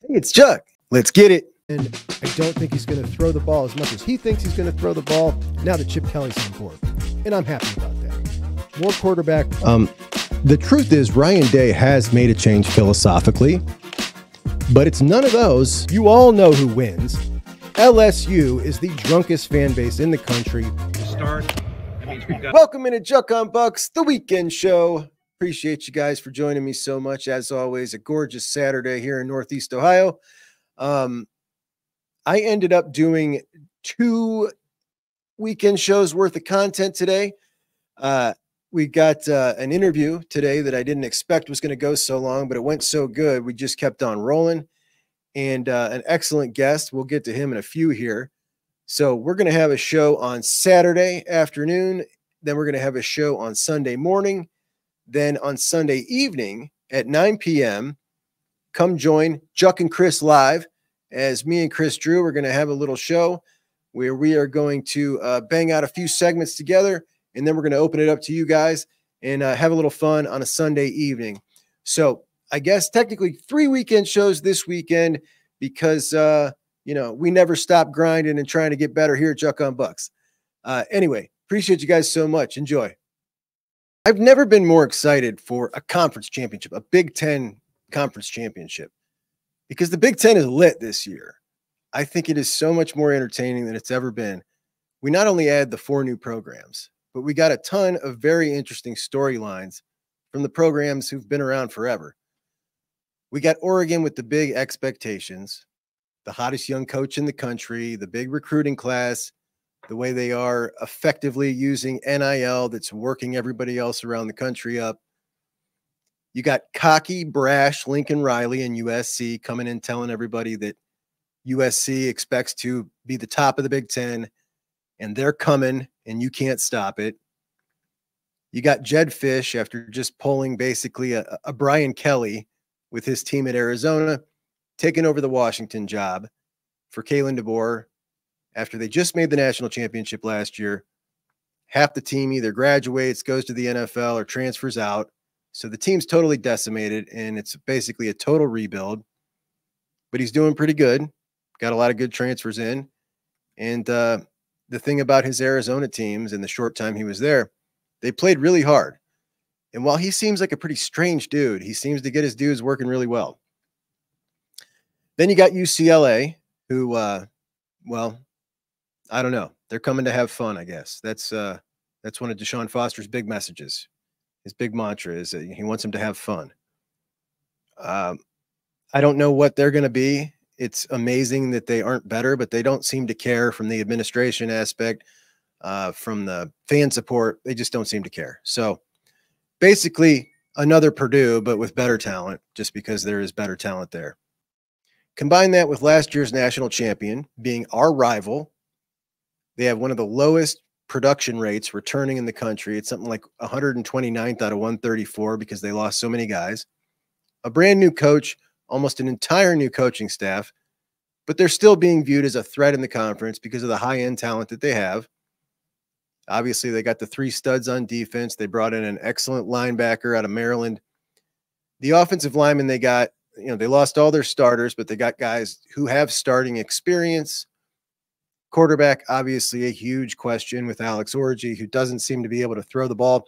Hey, it's Juck. Let's get it. And I don't think he's going to throw the ball as much as he thinks he's going to throw the ball now that Chip Kelly's on board. And I'm happy about that. More quarterback. The truth is Ryan Day has made a change philosophically, but it's none of those. You all know who wins. LSU is the drunkest fan base in the country. Welcome into Juck on Bucks, the weekend show. Appreciate you guys for joining me so much. As always, a gorgeous Saturday here in Northeast Ohio. I ended up doing 2 weekend shows worth of content today. We got an interview today that I didn't expect was going to go so long, but it went so good. We just kept on rolling. And an excellent guest. We'll get to him in a few here. So we're going to have a show on Saturday afternoon. Then we're going to have a show on Sunday morning. Then on Sunday evening at 9 p.m., come join Juck and Chris live as me and Chris Drew. We're going to have a little show where we are going to bang out a few segments together, and then we're going to open it up to you guys and have a little fun on a Sunday evening. So I guess technically 3 weekend shows this weekend because, we never stop grinding and trying to get better here at Juck on Bucks. Anyway, appreciate you guys so much. Enjoy. I've never been more excited for a conference championship, a Big Ten conference championship, because the Big Ten is lit this year. I think it is so much more entertaining than it's ever been. We not only add the 4 new programs, but we got a ton of very interesting storylines from the programs who've been around forever. We got Oregon with the big expectations, the hottest young coach in the country, the big recruiting class, the way they are effectively using NIL that's working everybody else around the country up. You got cocky, brash Lincoln Riley and USC coming in telling everybody that USC expects to be the top of the Big Ten, and they're coming, and you can't stop it. You got Jed Fish, after just pulling basically a Brian Kelly with his team at Arizona, taking over the Washington job for Kalen DeBoer after they just made the national championship last year. Half the team either graduates, goes to the NFL, or transfers out. So the team's totally decimated, and it's basically a total rebuild. But he's doing pretty good. Got a lot of good transfers in. And the thing about his Arizona teams in the short time he was there, they played really hard. And while he seems like a pretty strange dude, he seems to get his dudes working really well. Then you got UCLA, who, I don't know. They're coming to have fun, I guess. That's one of Deshaun Foster's big messages. His big mantra is that he wants them to have fun. I don't know what they're going to be. It's amazing that they aren't better, but they don't seem to care from the administration aspect, from the fan support. They just don't seem to care. So basically another Purdue, but with better talent, just because there is better talent there. Combine that with last year's national champion being our rival. They have one of the lowest production rates returning in the country. It's something like 129th out of 134 because they lost so many guys. A brand new coach, almost an entire new coaching staff, but they're still being viewed as a threat in the conference because of the high-end talent that they have. Obviously, they got the 3 studs on defense. They brought in an excellent linebacker out of Maryland. The offensive linemen they got, they lost all their starters, but they got guys who have starting experience. Quarterback, obviously a huge question with Alex Orji, who doesn't seem to be able to throw the ball.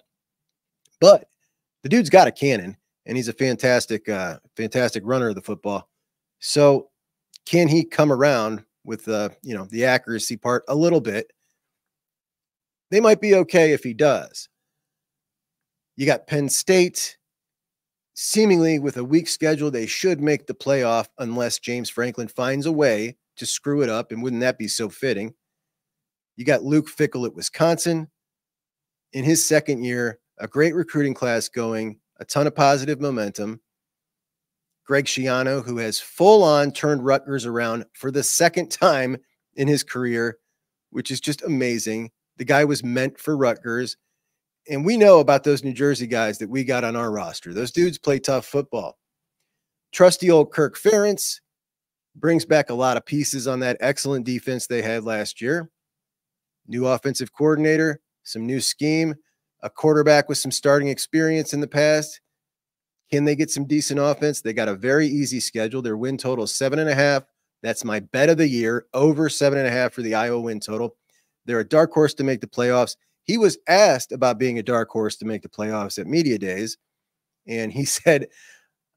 But the dude's got a cannon, and he's a fantastic runner of the football. So can he come around with the accuracy part a little bit? They might be okay if he does. You got Penn State. Seemingly with a weak schedule, they should make the playoff unless James Franklin finds a way to screw it up. And wouldn't that be so fitting? You got Luke Fickell at Wisconsin in his second year, a great recruiting class going, a ton of positive momentum. Greg Schiano, who has full on turned Rutgers around for the second time in his career, which is just amazing. The guy was meant for Rutgers. And we know about those New Jersey guys that we got on our roster. Those dudes play tough football. Trusty old Kirk Ferentz brings back a lot of pieces on that excellent defense they had last year. New offensive coordinator, some new scheme, a quarterback with some starting experience in the past. Can they get some decent offense? They got a very easy schedule. Their win total is 7.5. That's my bet of the year, over 7.5 for the Iowa win total. They're a dark horse to make the playoffs. He was asked about being a dark horse to make the playoffs at media days, and he said,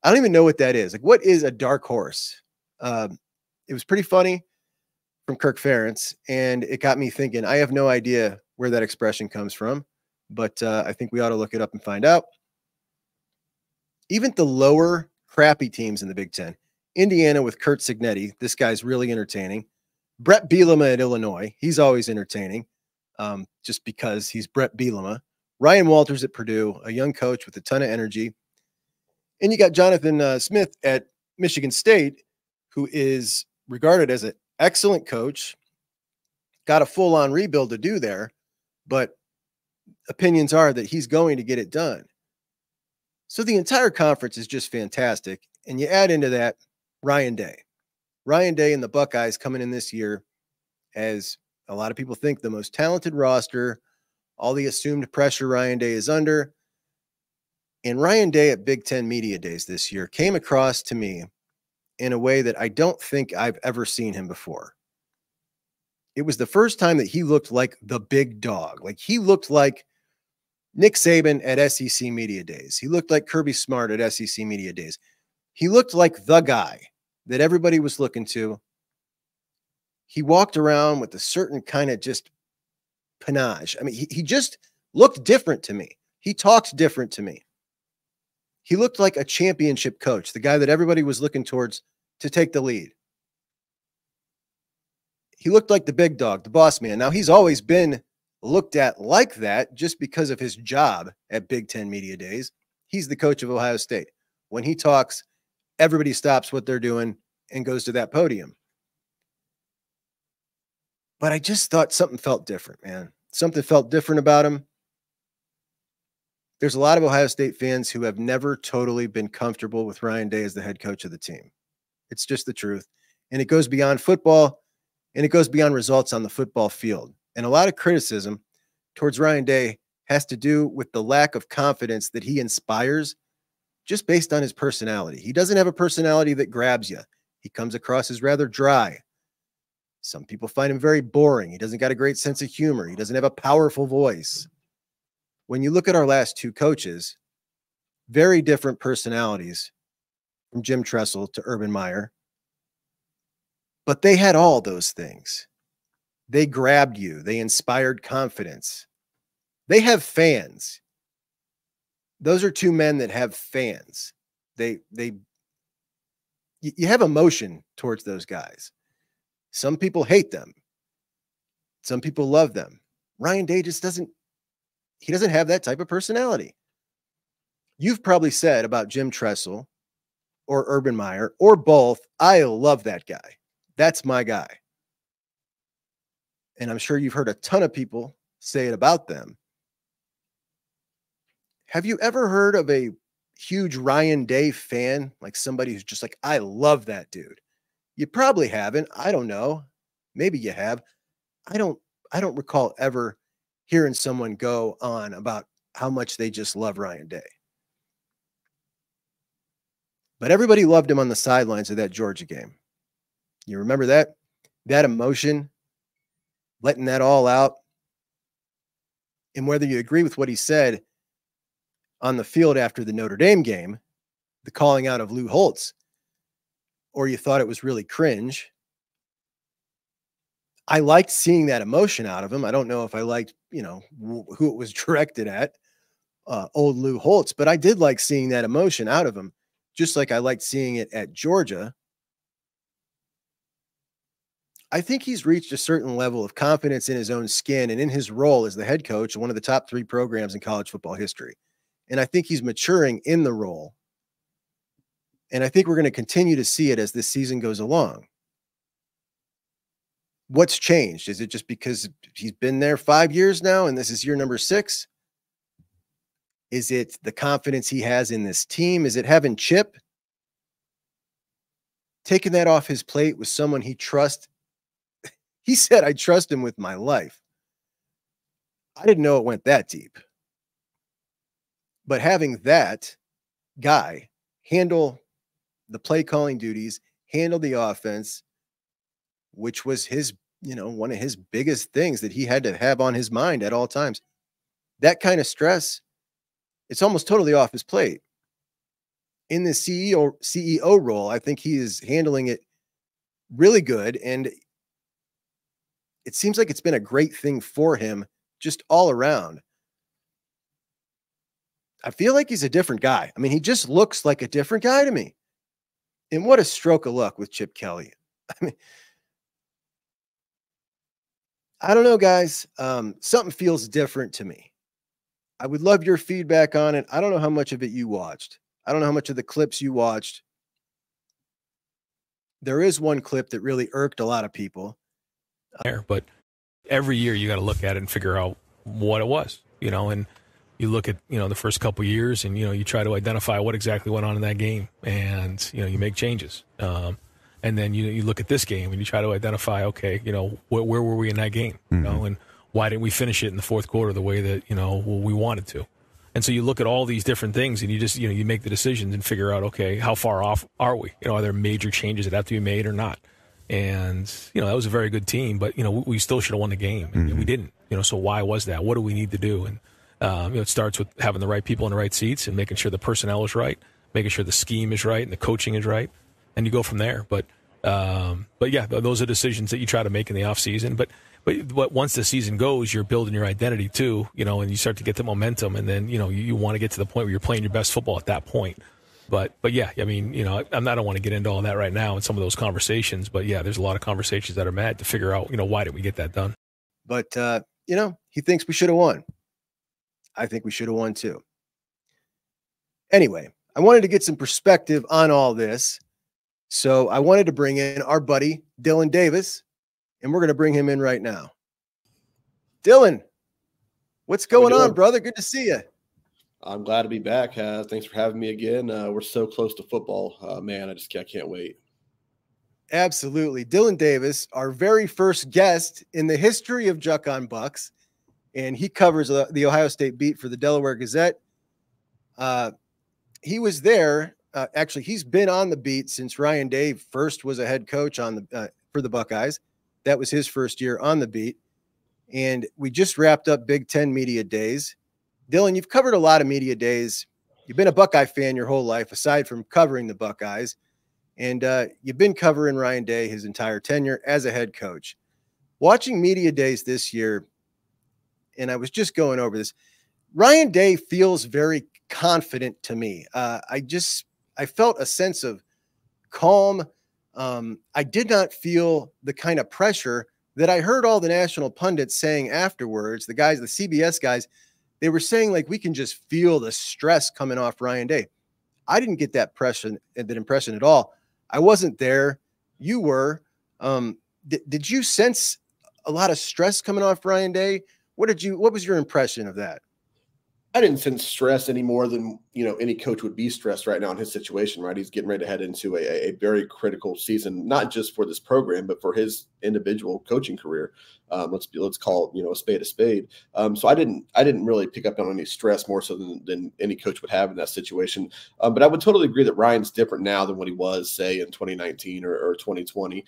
I don't even know what that is. Like, what is a dark horse? It was pretty funny from Kirk Ferentz, and it got me thinking. I have no idea where that expression comes from, but I think we ought to look it up and find out. Even the lower crappy teams in the Big Ten, Indiana with Curt Cignetti, this guy's really entertaining. Brett Bielema at Illinois, he's always entertaining, just because he's Brett Bielema. Ryan Walters at Purdue, a young coach with a ton of energy. And you got Jonathan Smith at Michigan State, who is regarded as an excellent coach, got a full-on rebuild to do there, but opinions are that he's going to get it done. So the entire conference is just fantastic. And you add into that Ryan Day. Ryan Day and the Buckeyes coming in this year as a lot of people think the most talented roster, all the assumed pressure Ryan Day is under. And Ryan Day at Big Ten Media Days this year came across to me in a way that I don't think I've ever seen him before. It was the first time that he looked like the big dog. Like, he looked like Nick Saban at SEC Media Days. He looked like Kirby Smart at SEC Media Days. He looked like the guy that everybody was looking to. He walked around with a certain kind of just panache. I mean, he just looked different to me. He talked different to me. He looked like a championship coach, the guy that everybody was looking towards to take the lead. He looked like the big dog, the boss man. Now, he's always been looked at like that just because of his job at Big Ten Media Days. He's the coach of Ohio State. When he talks, everybody stops what they're doing and goes to that podium. But I just thought something felt different, man. Something felt different about him. There's a lot of Ohio State fans who have never totally been comfortable with Ryan Day as the head coach of the team. It's just the truth. And it goes beyond football, and it goes beyond results on the football field. And a lot of criticism towards Ryan Day has to do with the lack of confidence that he inspires just based on his personality. He doesn't have a personality that grabs you. He comes across as rather dry. Some people find him very boring. He doesn't got a great sense of humor. He doesn't have a powerful voice. When you look at our last two coaches, very different personalities from Jim Tressel to Urban Meyer, but they had all those things. They grabbed you. They inspired confidence. They have fans. Those are two men that have fans. You have emotion towards those guys. Some people hate them. Some people love them. Ryan Day just doesn't have that type of personality. You've probably said about Jim Tressel or Urban Meyer or both, I love that guy. That's my guy. And I'm sure you've heard a ton of people say it about them. Have you ever heard of a huge Ryan Day fan, like somebody who's just like, I love that dude? You probably haven't. I don't know. Maybe you have. I don't recall ever hearing someone go on about how much they just love Ryan Day. But everybody loved him on the sidelines of that Georgia game. You remember that? That emotion, letting that all out. And whether you agree with what he said on the field after the Notre Dame game, the calling out of Lou Holtz, or you thought it was really cringe, I liked seeing that emotion out of him. I don't know if I liked, who it was directed at, old Lou Holtz, but I did like seeing that emotion out of him, just like I liked seeing it at Georgia. I think he's reached a certain level of confidence in his own skin and in his role as the head coach of one of the top 3 programs in college football history. And I think he's maturing in the role. And I think we're going to continue to see it as this season goes along. What's changed? Is it just because he's been there 5 years now and this is year number 6? Is it the confidence he has in this team? Is it having Chip? Taking that off his plate with someone he trusts. He said, I trust him with my life. I didn't know it went that deep. But having that guy handle the play calling duties, handle the offense, which was his, one of his biggest things that he had to have on his mind at all times. That kind of stress, it's almost totally off his plate. In the CEO role, I think he is handling it really good. And it seems like it's been a great thing for him just all around. I feel like he's a different guy. I mean, he just looks like a different guy to me. And what a stroke of luck with Chip Kelly. I mean, I don't know, guys. Something feels different to me. I would love your feedback on it. I don't know how much of it you watched. I don't know how much of the clips you watched. There is one clip that really irked a lot of people. But every year you got to look at it and figure out what it was, and you look at, the first couple of years and, you try to identify what exactly went on in that game and, you make changes. And then you look at this game and you try to identify, okay, where were we in that game, and why didn't we finish it in the fourth quarter the way that, we wanted to? And so you look at all these different things and you just, you make the decisions and figure out, okay, how far off are we? Are there major changes that have to be made or not? And, that was a very good team, but, we still should have won the game. And we didn't, so why was that? What do we need to do? And, it starts with having the right people in the right seats and making sure the personnel is right, making sure the scheme is right and the coaching is right. And you go from there. But yeah, those are decisions that you try to make in the off season. But once the season goes, you're building your identity too, and you start to get the momentum, and then, you want to get to the point where you're playing your best football at that point. But yeah, I mean, I don't want to get into all that right now in some of those conversations, but yeah, there's a lot of conversations that are mad to figure out, why did we get that done? But, he thinks we should have won. I think we should have won too. Anyway, I wanted to get some perspective on all this. So I wanted to bring in our buddy, Dillon Davis, and we're going to bring him in right now. Dillon, what's going on, brother? Good to see you. I'm glad to be back. Thanks for having me again. We're so close to football. Man, I can't wait. Absolutely. Dillon Davis, our very first guest in the history of Juck on Bucks, and he covers the Ohio State beat for the Delaware Gazette. He was there. Actually, he's been on the beat since Ryan Day first was a head coach for the Buckeyes. That was his first year on the beat. And we just wrapped up Big Ten Media Days. Dillon, you've covered a lot of media days. You've been a Buckeye fan your whole life, aside from covering the Buckeyes. And you've been covering Ryan Day his entire tenure as a head coach. Watching media days this year, and I was just going over this, Ryan Day feels very confident to me. I felt a sense of calm. I did not feel the kind of pressure that I heard all the national pundits saying afterwards. The guys, the CBS guys, they were saying, like, we can just feel the stress coming off Ryan Day. I didn't get that impression at all. I wasn't there. You were. Did you sense a lot of stress coming off Ryan Day? What was your impression of that? I didn't sense stress any more than, any coach would be stressed right now in his situation, right? He's getting ready to head into a very critical season, not just for this program, but for his individual coaching career. Let's call it, a spade a spade. So I didn't really pick up on any stress more so than any coach would have in that situation. But I would totally agree that Ryan's different now than what he was, say, in 2019 or 2020,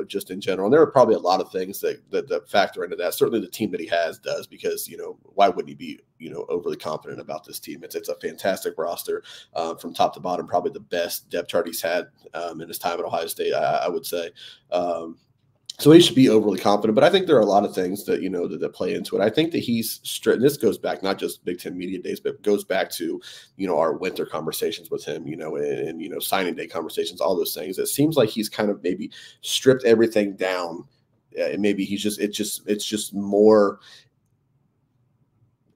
just in general. And there are probably a lot of things that factor into that. Certainly the team that he has does, because, why wouldn't he be, overly confident about this team? It's a fantastic roster from top to bottom, probably the best depth chart he's had in his time at Ohio State, I would say. So he should be overly confident, but I think there are a lot of things that, that play into it. I think that he's straight. This goes back, not just Big Ten Media Days, but goes back to, our winter conversations with him, and signing day conversations, all those things. It seems like he's kind of maybe stripped everything down. Maybe it's just more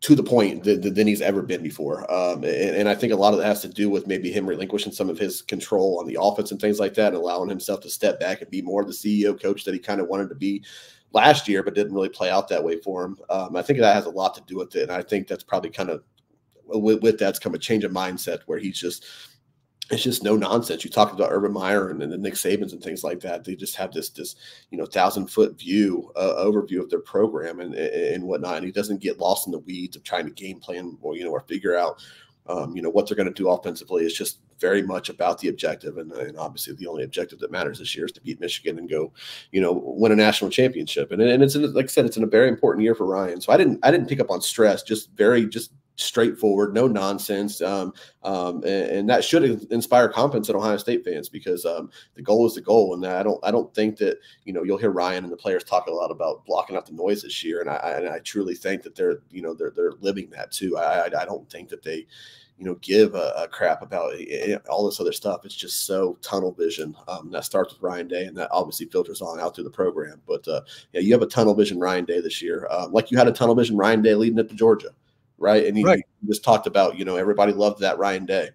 to the point than he's ever been before. And I think a lot of that has to do with maybe him relinquishing some of his control on the offense and things like that, and allowing himself to step back and be more of the CEO coach that he kind of wanted to be last year, but didn't really play out that way for him. I think that has a lot to do with it. And I think that's probably kind of with that's come a change of mindset where it's just no nonsense. You talked about Urban Meyer and the Nick Sabans and things like that. They just have this 1,000-foot view, overview of their program and whatnot. And he doesn't get lost in the weeds of trying to game plan or figure out What they're going to do offensively is just very much about the objective. And obviously the only objective that matters this year is to beat Michigan and go, win a national championship. And it's, like I said, it's in a very important year for Ryan. So I didn't pick up on stress, just straightforward, no nonsense. And that should inspire confidence in Ohio State fans, because the goal is the goal. And I don't think that, you'll hear Ryan and the players talk a lot about blocking out the noise this year. And I truly think that they're living that too. I don't think that they, give a crap about all this other stuff. It's just so tunnel vision. That starts with Ryan Day, and that obviously filters on out through the program. But you have a tunnel vision Ryan Day this year, like you had a tunnel vision Ryan Day leading up to Georgia. Right. And you just talked about, everybody loved that Ryan Day.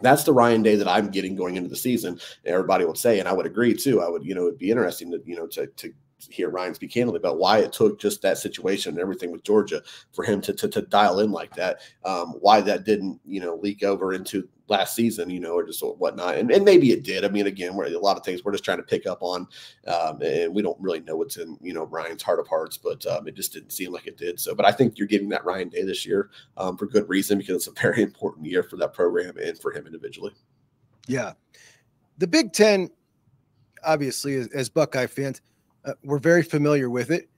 That's the Ryan Day that I'm getting going into the season. Everybody would say, and I would agree too. I would, it'd be interesting to, to hear Ryan speak candidly about why it took just that situation and everything with Georgia for him to dial in like that. Why that didn't, leak over into last season, or just whatnot. And maybe it did. I mean, again, a lot of things we're just trying to pick up on, and we don't really know what's in, Ryan's heart of hearts, but it just didn't seem like it did. So, but I think you're getting that Ryan Day this year for good reason, because it's a very important year for that program and for him individually. Yeah. The Big Ten, obviously, as Buckeye fans, we're very familiar with it.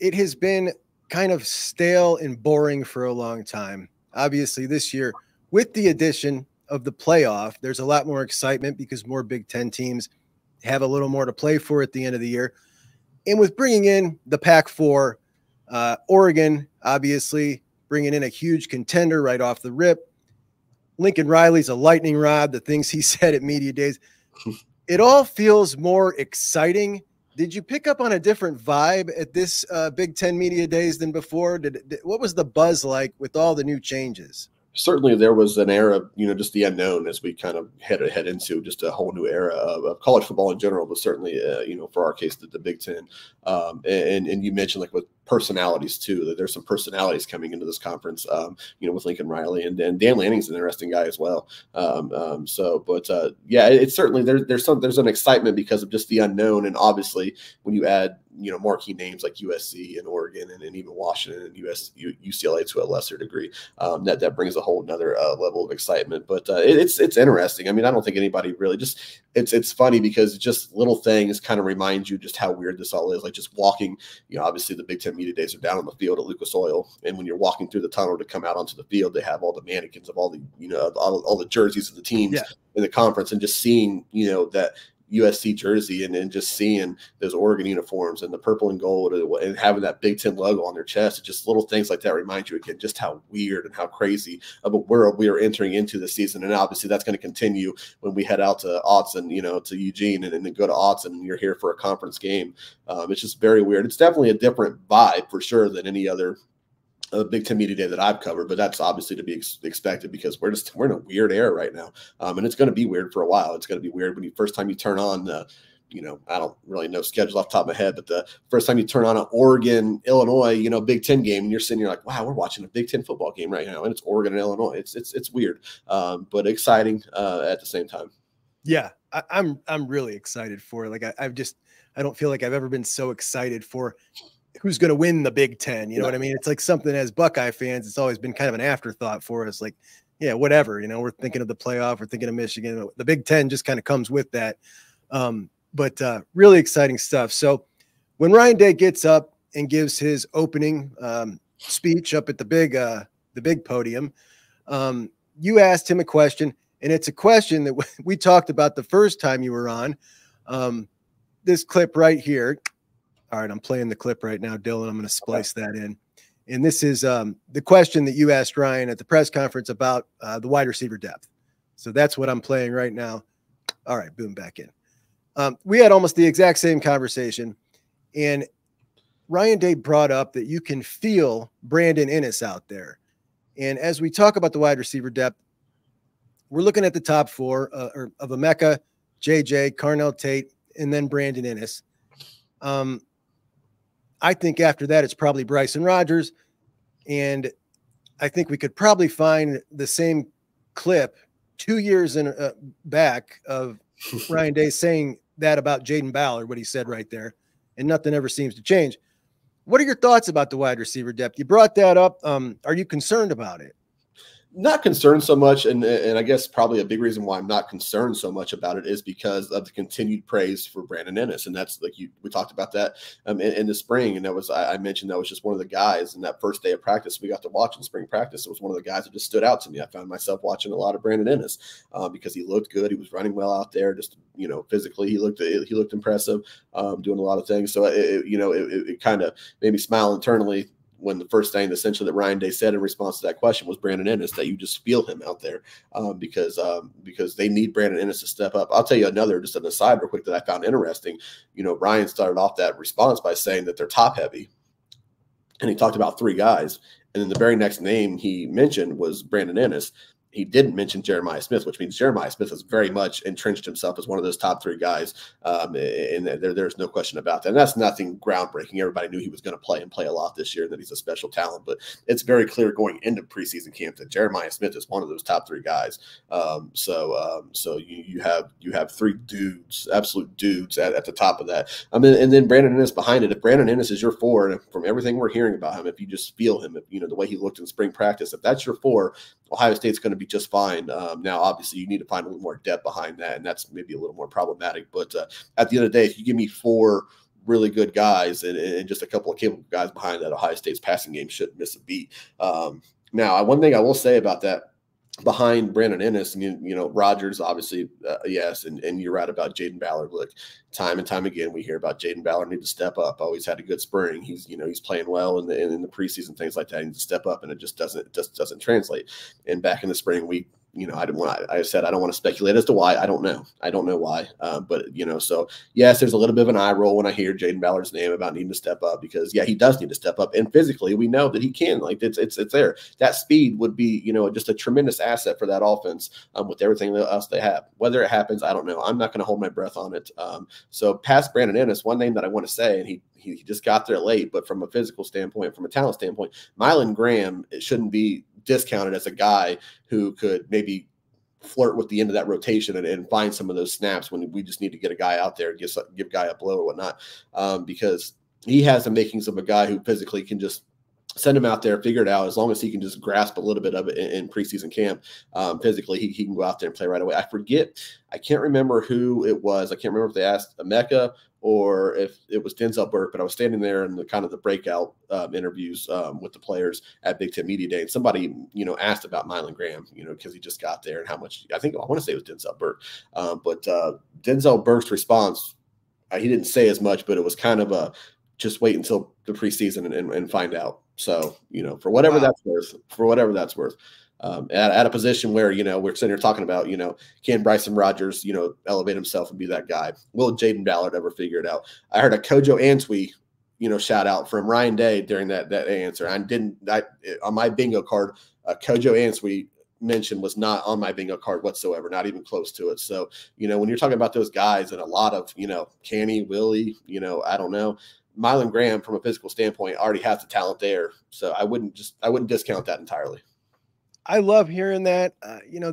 It has been kind of stale and boring for a long time. Obviously, this year, with the addition of the playoff, there's a lot more excitement because more Big Ten teams have a little more to play for at the end of the year. And with bringing in the Pac-4, Oregon, obviously, bringing in a huge contender right off the rip. Lincoln Riley's a lightning rod, the things he said at media days. It all feels more exciting. Did you pick up on a different vibe at this Big Ten media days than before? What was the buzz like with all the new changes? Certainly there was an era, just the unknown as we kind of head into just a whole new era of college football in general, but certainly, for our case, the Big Ten. And you mentioned like with personalities too, that there's some personalities coming into this conference, with Lincoln Riley and Dan Lanning's an interesting guy as well. It's certainly there's an excitement because of just the unknown. And obviously when you add, marquee names like USC and Oregon and even Washington and UCLA to a lesser degree, that brings a whole nother level of excitement. But it's interesting. I mean, I don't think anybody really it's funny because just little things kind of remind you just how weird this all is. Like just walking, obviously the Big Ten media days are down on the field at Lucas Oil. And when you're walking through the tunnel to come out onto the field, they have all the mannequins of all the, all the jerseys of the teams in the conference, and just seeing, that USC jersey and just seeing those Oregon uniforms and the purple and gold and having that Big Ten logo on their chest. It's just little things like that remind you again just how weird and how crazy of a world we are entering into this season. And obviously that's going to continue when we head out to Autzen, to Eugene and then go to Autzen and you're here for a conference game. It's just very weird. It's definitely a different vibe for sure than any other Big Ten media day that I've covered, but that's obviously to be expected because we're in a weird era right now. And it's going to be weird for a while. It's going to be weird when first time you turn on the, I don't really know schedules off the top of my head, but the first time you turn on an Oregon, Illinois, Big Ten game, and you're sitting here like, wow, we're watching a Big Ten football game right now. And it's Oregon and Illinois. It's weird, but exciting at the same time. Yeah. I'm really excited for it. Like I don't feel like I've ever been so excited for who's going to win the Big Ten. You know what I mean? It's like something as Buckeye fans, it's always been kind of an afterthought for us. Like, yeah, whatever, we're thinking of the playoff, we're thinking of Michigan. The Big Ten just kind of comes with that. But really exciting stuff. So when Ryan Day gets up and gives his opening speech up at the big podium, you asked him a question, and it's a question that we talked about the first time you were on. This clip right here. All right, I'm playing the clip right now, Dillon. I'm going to splice that in. And this is the question that you asked Ryan at the press conference about the wide receiver depth. So that's what I'm playing right now. All right, boom, back in. We had almost the exact same conversation. And Ryan Day brought up that you can feel Brandon Innis out there. And as we talk about the wide receiver depth, we're looking at the top four of Emeka, JJ, Carnell Tate, and then Brandon Innis. I think after that, it's probably Bryson Rogers. And I think we could probably find the same clip 2 years back of Ryan Day saying that about Jayden Ballard, what he said right there. And nothing ever seems to change. What are your thoughts about the wide receiver depth? You brought that up. Are you concerned about it? Not concerned so much, and I guess probably a big reason why I'm not concerned so much about it is because of the continued praise for Brandon Innis, and that's like we talked about that in the spring, and that was I mentioned that was just one of the guys in that first day of practice we got to watch in spring practice. It was one of the guys that just stood out to me. I found myself watching a lot of Brandon Innis because he looked good, he was running well out there, just physically he looked impressive, doing a lot of things. So it kind of made me smile internally when the first thing essentially that Ryan Day said in response to that question was Brandon Innis, that you just feel him out there because they need Brandon Innis to step up. I'll tell you just an aside real quick that I found interesting. Ryan started off that response by saying that they're top heavy, and he talked about 3 guys. And then the very next name he mentioned was Brandon Innis. He didn't mention Jeremiah Smith, which means Jeremiah Smith has very much entrenched himself as one of those top 3 guys. And there's no question about that. And that's nothing groundbreaking. Everybody knew he was going to play a lot this year and that he's a special talent. But it's very clear going into preseason camp that Jeremiah Smith is one of those top 3 guys. So you have 3 dudes, absolute dudes at the top of that. And then Brandon Innis behind it. If Brandon Innis is your 4, and from everything we're hearing about him, if you just feel him, the way he looked in spring practice, if that's your 4, Ohio State's going to be just fine. Now, obviously, you need to find a little more depth behind that, and that's maybe a little more problematic. But at the end of the day, if you give me 4 really good guys and just a couple of capable guys behind that, Ohio State's passing game shouldn't miss a beat. Now, one thing I will say about that, behind Brandon Innis, Rogers, obviously, yes, and you're right about Jayden Ballard. Look, time and time again, we hear about Jayden Ballard need to step up. Always had a good spring. He's playing well in the preseason, things like that. He needs to step up, and it just doesn't translate. And back in the spring, I said I don't want to speculate as to why. I don't know why. But so yes, there's a little bit of an eye roll when I hear Jayden Ballard's name about needing to step up, because he does need to step up, and physically we know that he can. Like it's there. That speed would be just a tremendous asset for that offense with everything else they have. Whether it happens, I don't know. I'm not going to hold my breath on it. So past Brandon Innis, one name that I want to say, and he just got there late, but from a physical standpoint, from a talent standpoint, Mylan Graham, it shouldn't be discounted as a guy who could maybe flirt with the end of that rotation and find some of those snaps when we just need to get a guy out there and give guy a blow or whatnot, because he has the makings of a guy who physically can just send him out there, figure it out. As long as he can just grasp a little bit of it in preseason camp, physically, he can go out there and play right away. I can't remember who it was. I can't remember if they asked Emeka or if it was Denzel Burke, but I was standing there in the breakout interviews with the players at Big Ten Media Day, and somebody, asked about Mylan Graham, because he just got there and how much, I want to say it was Denzel Burke. But Denzel Burke's response, he didn't say as much, but it was kind of just wait until the preseason and find out. So, for whatever that's worth, at a position where, we're sitting here talking about, can Bryson Rogers, elevate himself and be that guy? Will Jayden Ballard ever figure it out? I heard a Kojo Answe, shout out from Ryan Day during that answer. On my bingo card, Kojo Answe mention was not on my bingo card whatsoever, not even close to it. So, when you're talking about those guys and a lot of, Canny, Willie, I don't know, Mylan Graham from a physical standpoint already has the talent there. So I wouldn't discount that entirely. I love hearing that.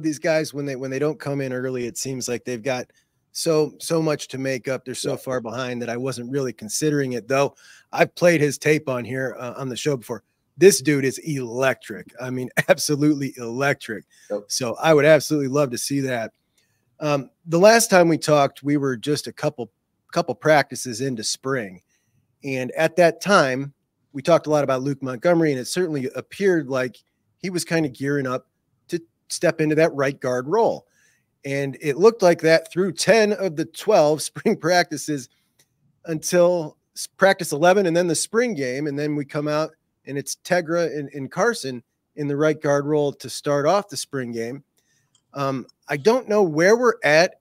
These guys, when they don't come in early, it seems like they've got so much to make up. They're so far behind that I wasn't really considering it, though. I've played his tape on here on the show before. This dude is electric. I mean, absolutely electric. Yep. So I would absolutely love to see that. The last time we talked, we were just a couple practices into spring. And at that time, we talked a lot about Luke Montgomery, and it certainly appeared like he was kind of gearing up to step into that right guard role. And it looked like that through 10 of the 12 spring practices until practice 11 and then the spring game. And then we come out and it's Tegra and Carson in the right guard role to start off the spring game. I don't know where we're at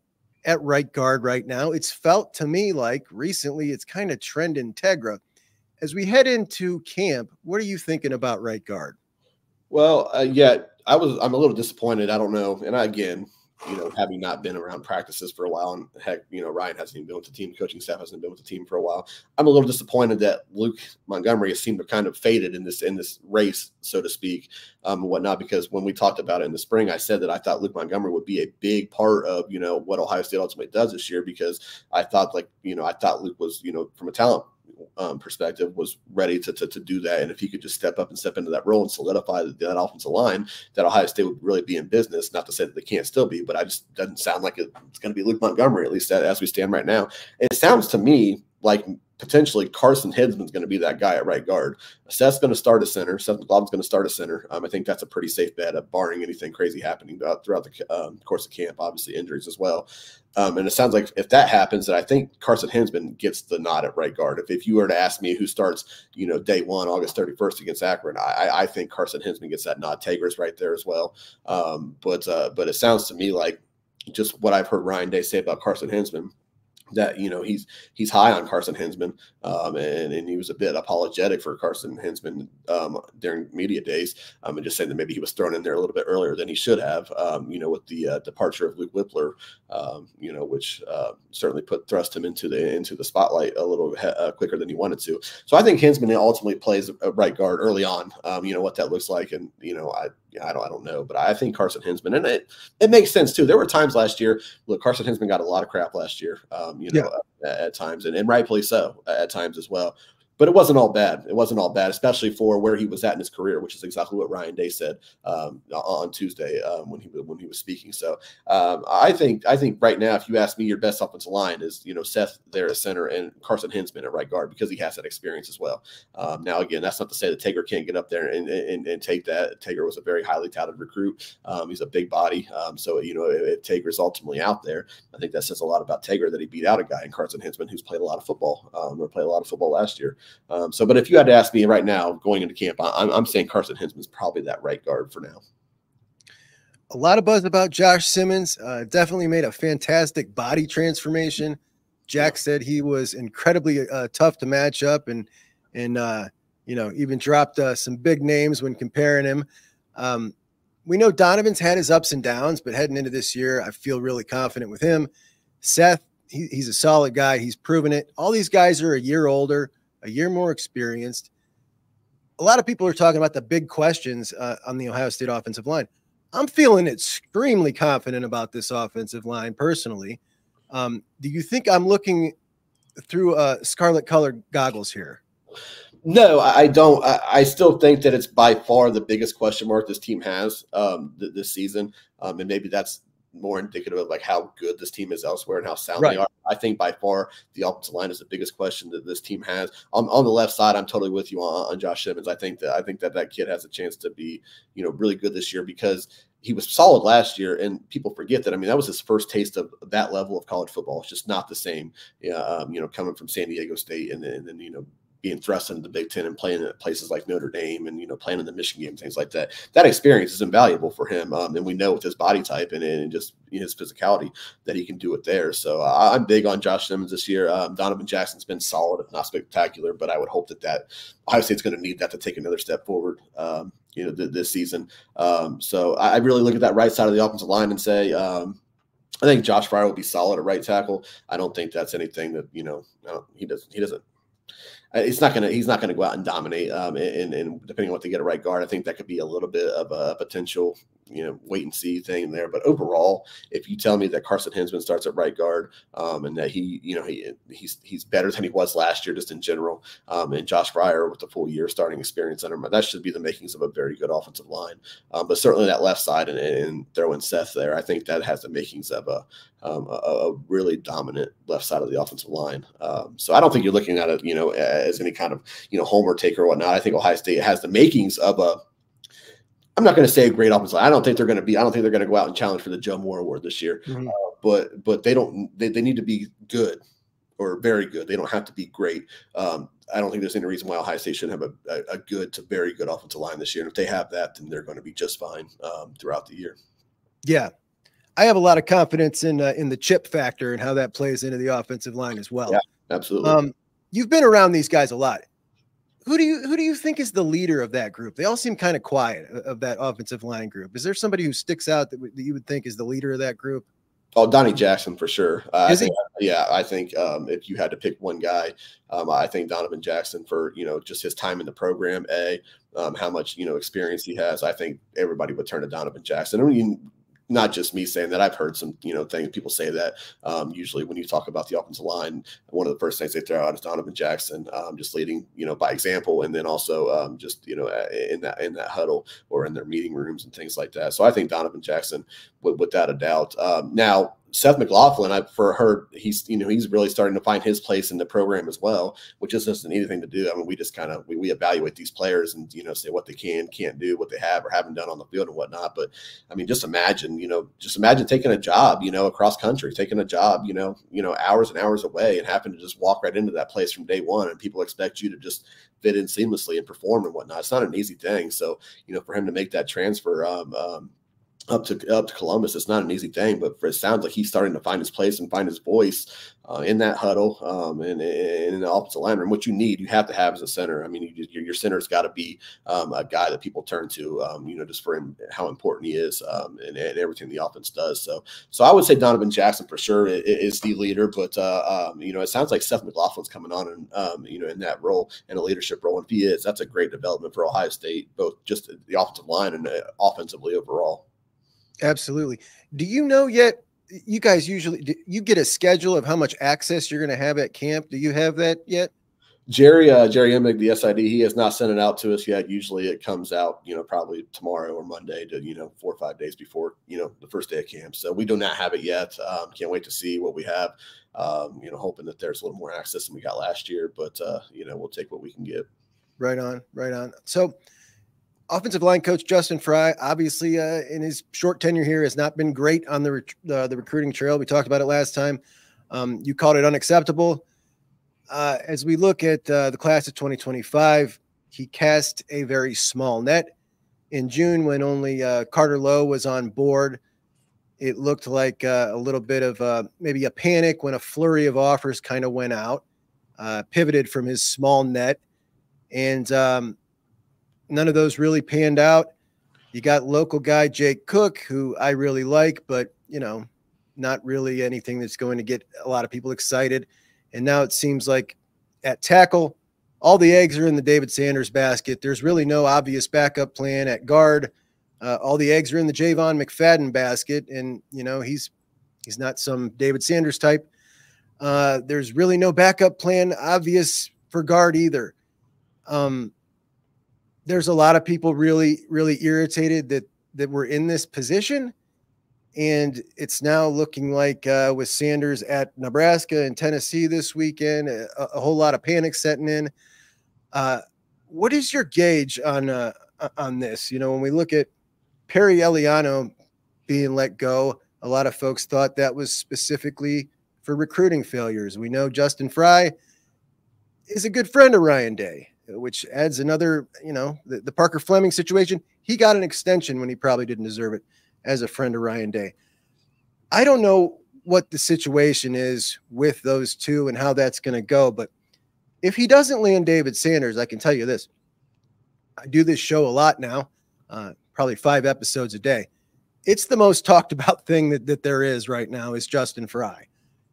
right guard right now. It's felt to me like recently it's kind of trending Tegra. As we head into camp, what are you thinking about right guard? Well, I'm a little disappointed. I don't know. And again, having not been around practices for a while, and heck, Ryan hasn't even been with the team, coaching staff hasn't been with the team for a while. I'm a little disappointed that Luke Montgomery has seemed to kind of faded in this race, so to speak, and whatnot, because when we talked about it in the spring, I said that I thought Luke Montgomery would be a big part of, what Ohio State ultimately does this year, because I thought Luke was, from a talent perspective, was ready to do that. And if he could just step up and step into that role and solidify that offensive line, that Ohio State would really be in business. Not to say that they can't still be, but doesn't sound like it's going to be Luke Montgomery, at least as we stand right now. It sounds to me like potentially Carson Hinzman's going to be that guy at right guard. Seth's going to start at center. Seth McGloughlin's going to start at center. I think that's a pretty safe bet, barring anything crazy happening throughout the course of camp, obviously injuries as well. And it sounds like if that happens, that I think Carson Hinzman gets the nod at right guard. If you were to ask me who starts, day one, August 31st against Akron, I think Carson Hinzman gets that nod. Tegra's right there as well. But it sounds to me like just what I've heard Ryan Day say about Carson Hinzman, that he's high on Carson Hinzman, and he was a bit apologetic for Carson Hinzman during media days, and just saying that maybe he was thrown in there a little bit earlier than he should have, with the departure of Luke Whippler, which certainly thrust him into the spotlight a little quicker than he wanted to. So I think Hinzman ultimately plays a right guard early on. What that looks like, and I don't know, but I think Carson Hinzman, and it makes sense too. There were times last year. Look, Carson Hinzman got a lot of crap last year, at times, and rightfully so at times as well. But it wasn't all bad. It wasn't all bad, especially for where he was at in his career, which is exactly what Ryan Day said on Tuesday when he was speaking. So I think right now, if you ask me, your best offensive line is Seth there at center and Carson Hinzman at right guard, because he has that experience as well. Now again, that's not to say that Tegra can't get up there and take that. Tegra was a very highly touted recruit. He's a big body, so if Tegra's ultimately out there, I think that says a lot about Tegra, that he beat out a guy in Carson Hinzman who's played a lot of football or played a lot of football last year. But if you had to ask me right now, going into camp, I'm saying Carson Hinzman's probably that right guard for now. A lot of buzz about Josh Simmons. Definitely made a fantastic body transformation. Jack said he was incredibly tough to match up, and even dropped some big names when comparing him. We know Donovan's had his ups and downs, but heading into this year, I feel really confident with him. Seth, he's a solid guy. He's proven it. All these guys are a year older, a year more experienced. A lot of people are talking about the big questions on the Ohio State offensive line. I'm feeling extremely confident about this offensive line personally. Do you think I'm looking through scarlet-colored goggles here? No, I don't. I still think that it's by far the biggest question mark this team has this season, and maybe that's more indicative of like how good this team is elsewhere and how sound they are. I think by far the offensive line is the biggest question that this team has. On the left side, I'm totally with you on Josh Simmons. I think that kid has a chance to be really good this year, because he was solid last year, and people forget that. I mean, that was his first taste of that level of college football. It's just not the same, coming from San Diego State and then being thrust into the Big Ten and playing at places like Notre Dame and, playing in the Michigan game, things like that. That experience is invaluable for him. And we know with his body type and just his physicality that he can do it there. So I'm big on Josh Simmons this year. Donovan Jackson's been solid, if not spectacular, but I would hope that Ohio State's going to need that to take another step forward, this season. So I really look at that right side of the offensive line and say, I think Josh Frye will be solid at right tackle. I don't think that's anything that, he doesn't. He's not gonna go out and dominate. And depending on what they get at right guard, I think that could be a little bit of a potential, wait and see thing there. But overall, if you tell me that Carson Hinzman starts at right guard, and that he's better than he was last year just in general, and Josh Fryar with the full year starting experience under him, that should be the makings of a very good offensive line. But certainly that left side and throwing Seth there, I think that has the makings of a really dominant left side of the offensive line. So I don't think you're looking at it, as any kind of, homer taker or whatnot. I think Ohio State has the makings of I'm not going to say a great offensive line. I don't think they're going to go out and challenge for the Joe Moore Award this year. Mm-hmm. But they need to be good or very good. They don't have to be great. I don't think there's any reason why Ohio State shouldn't have a good to very good offensive line this year. And if they have that, then they're going to be just fine throughout the year. Yeah. I have a lot of confidence in the chip factor and how that plays into the offensive line as well. Yeah, absolutely. You've been around these guys a lot. Who do you think is the leader of that group? They all seem kind of quiet of that offensive line group. Is there somebody who sticks out that you would think is the leader of that group? Oh, Donnie Jackson for sure. Is he? I think if you had to pick one guy, I think Donovan Jackson for just his time in the program, how much experience he has. I think everybody would turn to Donovan Jackson. I mean, not just me saying that. I've heard some, things people say that usually when you talk about the offensive line, one of the first things they throw out is Donovan Jackson, just leading, by example, and then also just, in that huddle or in their meeting rooms and things like that. So I think Donovan Jackson would, without a doubt. Now, Seth McGloughlin, he's really starting to find his place in the program as well, which isn't an easy thing to do. I mean, we just kind of we evaluate these players and say what they can't do, what they have or haven't done on the field and whatnot. But I mean, just imagine taking a job, across country, taking a job, hours and hours away, and having to just walk right into that place from day one, and people expect you to just fit in seamlessly and perform and whatnot. It's not an easy thing. So for him to make that transfer, up to Columbus, it's not an easy thing, but it sounds like he's starting to find his place and find his voice in that huddle and in the offensive line room. What you have to have as a center. I mean, your center's got to be a guy that people turn to, just for him, how important he is and everything the offense does. So I would say Donovan Jackson for sure is the leader, but it sounds like Seth McGloughlin's coming on and in that role, in a leadership role. And if he is, that's a great development for Ohio State, both just the offensive line and offensively overall. Absolutely. Do you know yet? You guys you get a schedule of how much access you're going to have at camp. Do you have that yet? Jerry Emig, the SID, he has not sent it out to us yet. Usually it comes out, probably tomorrow or Monday to, 4 or 5 days before, the first day of camp. So we do not have it yet. Can't wait to see what we have. Hoping that there's a little more access than we got last year, but we'll take what we can get. Right on. So offensive line coach Justin Frye, obviously in his short tenure here, has not been great on the recruiting trail. We talked about it last time. You called it unacceptable. As we look at the class of 2025, he cast a very small net. In June, when only Carter Lowe was on board, it looked like a little bit of maybe a panic when a flurry of offers kind of went out, pivoted from his small net, and none of those really panned out. You got local guy Jake Cook, who I really like, but, not really anything that's going to get a lot of people excited. And now it seems like at tackle, all the eggs are in the David Sanders basket. There's really no obvious backup plan at guard. All the eggs are in the Javon McFadden basket. And, he's not some David Sanders type. There's really no backup plan obvious for guard either. There's a lot of people really, really irritated that we're in this position. And it's now looking like with Sanders at Nebraska and Tennessee this weekend, a whole lot of panic setting in. What is your gauge on this? When we look at Perry Eliano being let go, a lot of folks thought that was specifically for recruiting failures. We know Justin Frye is a good friend of Ryan Day, which adds another, the Parker Fleming situation. He got an extension when he probably didn't deserve it as a friend of Ryan Day. I don't know what the situation is with those two and how that's going to go, but if he doesn't land David Sanders, I can tell you this. I do this show a lot now, probably 5 episodes a day. It's the most talked about thing that there is right now is Justin Frye.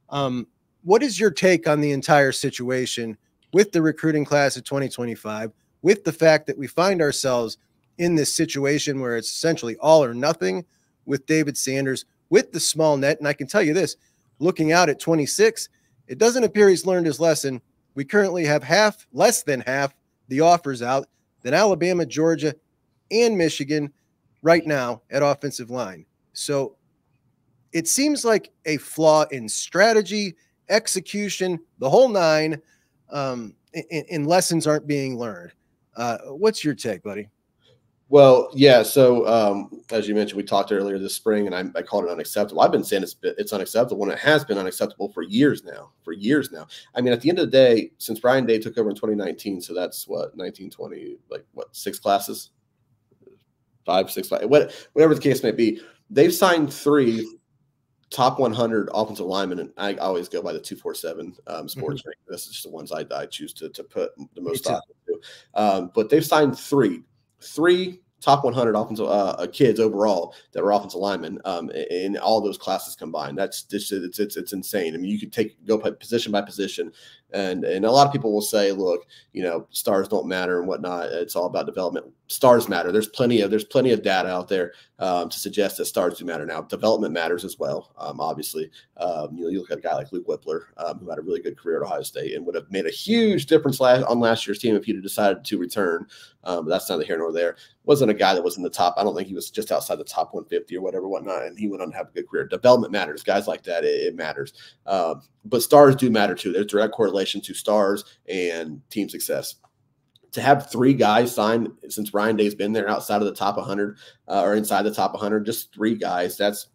What is your take on the entire situation with the recruiting class of 2025, with the fact that we find ourselves in this situation where it's essentially all or nothing with David Sanders, with the small net? And I can tell you this, looking out at 26, it doesn't appear he's learned his lesson. We currently have less than half the offers out than Alabama, Georgia, and Michigan right now at offensive line. So it seems like a flaw in strategy, execution, the whole nine, and lessons aren't being learned. What's your take, buddy? Well, yeah. So as you mentioned, we talked earlier this spring, and I called it unacceptable. I've been saying it's unacceptable when it has been unacceptable for years now. I mean, at the end of the day, since Brian Day took over in 2019, so that's what, 1920, like what, 6 classes, 5, 6, 5, whatever the case may be. They've signed 3 top 100 offensive linemen, and I always go by the 247 sports rank. This is just the ones I choose to put the most stock into. But they've signed 3 top 100 offensive kids overall that were offensive linemen in all those classes combined. That's just it's insane. I mean, you could go position by position And a lot of people will say, look, stars don't matter and whatnot. It's all about development. Stars matter. There's plenty of data out there to suggest that stars do matter. Now, development matters as well. Obviously, you look at a guy like Luke Whippler, who had a really good career at Ohio State and would have made a huge difference on last year's team if he'd have decided to return. But that's neither here nor there. Wasn't a guy that was in the top. I don't think he was just outside the top 150 or whatnot, and he went on to have a good career. Development matters. Guys like that, it matters. But stars do matter too. There's direct correlation to stars and team success. To have 3 guys signed since Ryan Day's been there outside of the top 100 or inside the top 100, just 3 guys, that's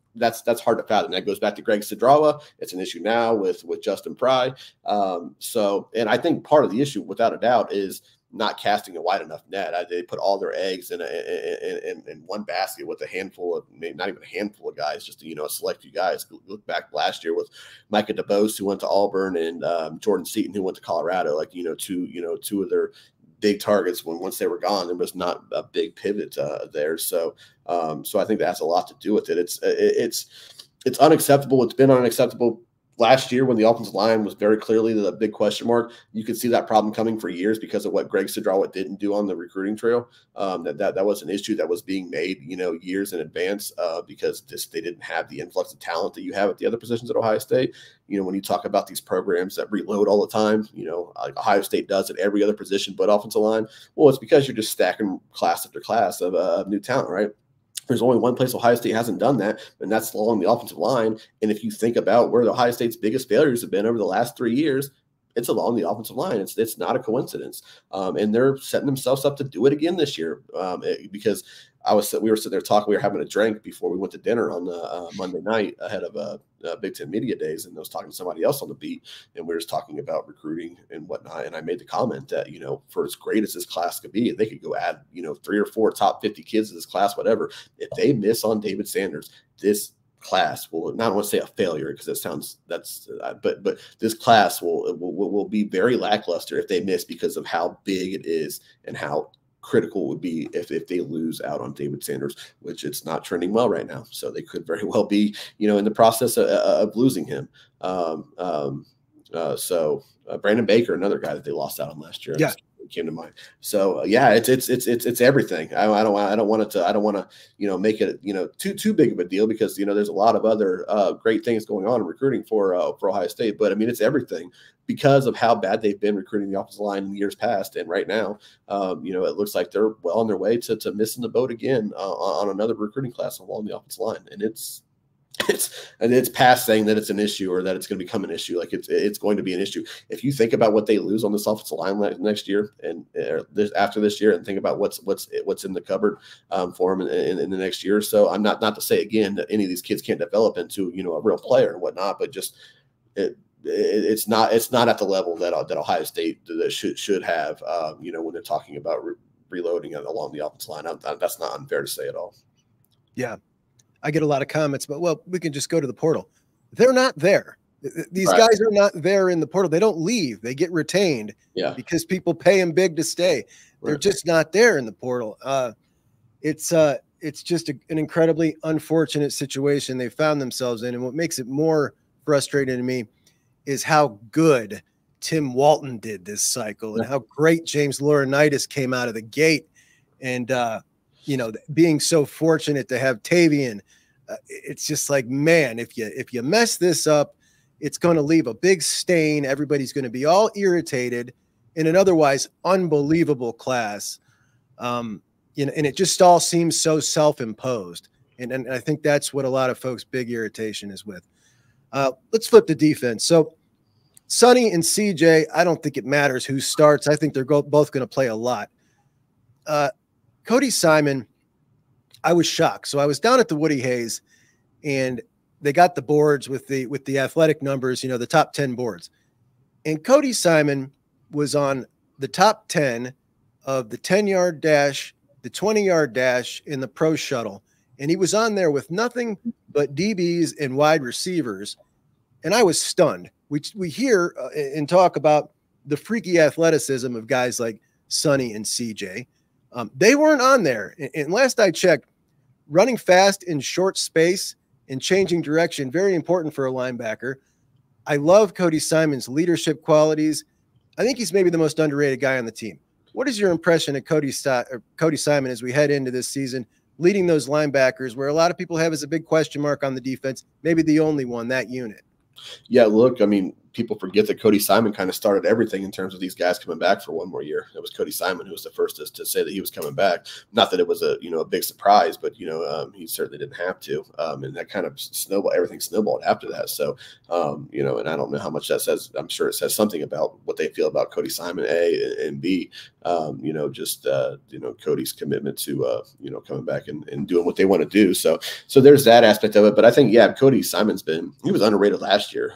hard to fathom. That goes back to Greg Sidrawa. It's an issue now with Justin Frye. And I think part of the issue, without a doubt, is not casting a wide enough net. They put all their eggs in one basket with a handful of, maybe not even a handful of guys, just a select few guys. Look back last year with Micah DeBose, who went to Auburn, and Jordan Seaton, who went to Colorado. Two of their big targets. Once they were gone, there was not a big pivot there. So I think that's a lot to do with it. It's unacceptable. It's been unacceptable. Last year, when the offensive line was very clearly the big question mark, you could see that problem coming for years because of what Greg Sidrawa didn't do on the recruiting trail. That was an issue that was being made, years in advance because they didn't have the influx of talent that you have at the other positions at Ohio State. When you talk about these programs that reload all the time, like Ohio State does at every other position but offensive line, well, it's because you're just stacking class after class of new talent, right? There's only one place Ohio State hasn't done that, and that's along the offensive line. And if you think about where the Ohio State's biggest failures have been over the last 3 years, it's along the offensive line. It's not a coincidence. And they're setting themselves up to do it again this year because we were sitting there talking. We were having a drink before we went to dinner on Monday night ahead of Big Ten Media Days, and I was talking to somebody else on the beat, and we were just talking about recruiting and whatnot. And I made the comment that for as great as this class could be, they could go add 3 or 4 top 50 kids in this class, whatever. If they miss on David Sanders, this class will not want to say a failure because it sounds but this class will be very lackluster if they miss because of how big it is and how critical it would be if they lose out on David Sanders, which it's not trending well right now. So they could very well be, in the process of losing him. So Brandon Baker, another guy that they lost out on last year. Yeah. Came to mind. So it's everything. I don't want to make it too big of a deal because there's a lot of other great things going on in recruiting for Ohio State, but I mean it's everything because of how bad they've been recruiting the offensive line in years past, and right now it looks like they're well on their way to missing the boat again on another recruiting class along the offensive line, and it's past saying that it's an issue or that it's going to become an issue. Like it's going to be an issue. If you think about what they lose on this offensive line next year and after this year, and think about what's in the cupboard for them in the next year or so. I'm not to say again that any of these kids can't develop into a real player and whatnot, but just it's not at the level that Ohio State should have. When they're talking about reloading along the offensive line, that's not unfair to say at all. Yeah. I get a lot of comments, but we can just go to the portal. They're not there. These Right. guys are not there in the portal. They don't leave. They get retained because people pay them big to stay. They're Right. just not there in the portal. It's just an incredibly unfortunate situation they found themselves in. And what makes it more frustrating to me is how good Tim Walton did this cycle and how great James Laurinaitis came out of the gate. And, being so fortunate to have Tavian, it's just like, man, if you mess this up, it's going to leave a big stain. Everybody's going to be all irritated in an otherwise unbelievable class. And it just all seems so self-imposed. And I think that's what a lot of folks' big irritation is with. Let's flip to defense. So Sonny and CJ, I don't think it matters who starts. I think they're both going to play a lot. Cody Simon, I was shocked. So I was down at the Woody Hayes, and they got the boards with the athletic numbers, the top 10 boards. And Cody Simon was on the top 10 of the 10-yard dash, the 20-yard dash, in the pro shuttle. And he was on there with nothing but DBs and wide receivers. And I was stunned. We hear and talk about the freaky athleticism of guys like Sonny and CJ. They weren't on there. And last I checked, running fast in short space and changing direction, very important for a linebacker. I love Cody Simon's leadership qualities. I think he's maybe the most underrated guy on the team. What is your impression of Cody Simon as we head into this season, leading those linebackers where a lot of people have as a big question mark on the defense, maybe the only one, that unit? Yeah, look, I mean, people forget that Cody Simon kind of started everything in terms of these guys coming back for one more year. It was Cody Simon who was the first to say that he was coming back. Not that it was a big surprise, but he certainly didn't have to. And that kind of everything snowballed after that. So and I don't know how much that says. I'm sure it says something about what they feel about Cody Simon, A, and B. Cody's commitment to coming back and doing what they want to do. So there's that aspect of it. But I think Cody Simon's he was underrated last year.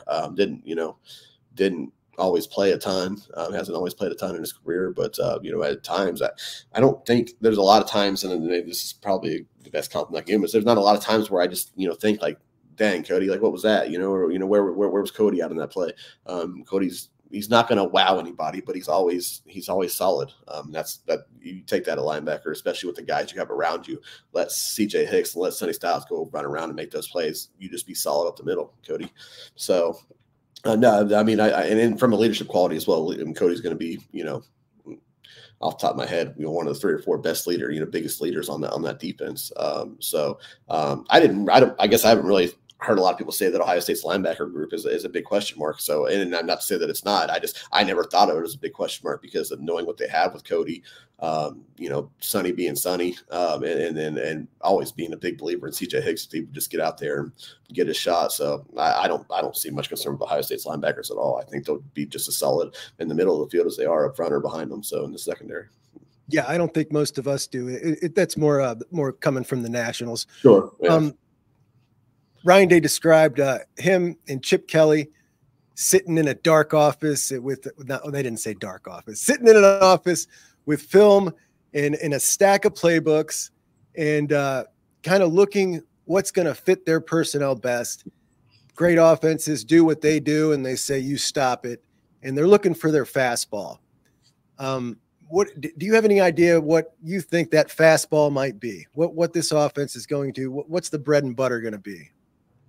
Didn't always play a ton. Hasn't always played a ton in his career, but at times I don't think there's a lot of times, and this is probably the best compliment I can give, is there's not a lot of times where I just think like, dang, Cody, like what was that? Where was Cody out in that play? He's not going to wow anybody, but he's always solid. That you take that a linebacker, especially with the guys you have around you. Let CJ Hicks and let Sonny Styles go run around and make those plays. You just be solid up the middle, Cody. So no, I mean, and then from a leadership quality as well, Cody's going to be, off the top of my head, one of the 3 or 4 best biggest leaders on that defense. I guess I haven't really heard a lot of people say that Ohio State's linebacker group is a big question mark. So, and I'm not to say that it's not. I never thought of it as a big question mark because of knowing what they have with Cody, Sonny being Sonny, and always being a big believer in CJ Hicks if he would just get out there and get his shot. So I don't see much concern with Ohio State's linebackers at all. I think they'll be just as solid in the middle of the field as they are up front or behind them. So in the secondary. Yeah, I don't think most of us do. That's more coming from the Nationals. Sure. Yeah. Ryan Day described him and Chip Kelly sitting in a dark office they didn't say dark office, sitting in an office with film and a stack of playbooks and kind of looking what's going to fit their personnel best. Great offenses do what they do, and they say, you stop it. And they're looking for their fastball. What do you have any idea what you think that fastball might be? What this offense is going to, what's the bread and butter going to be?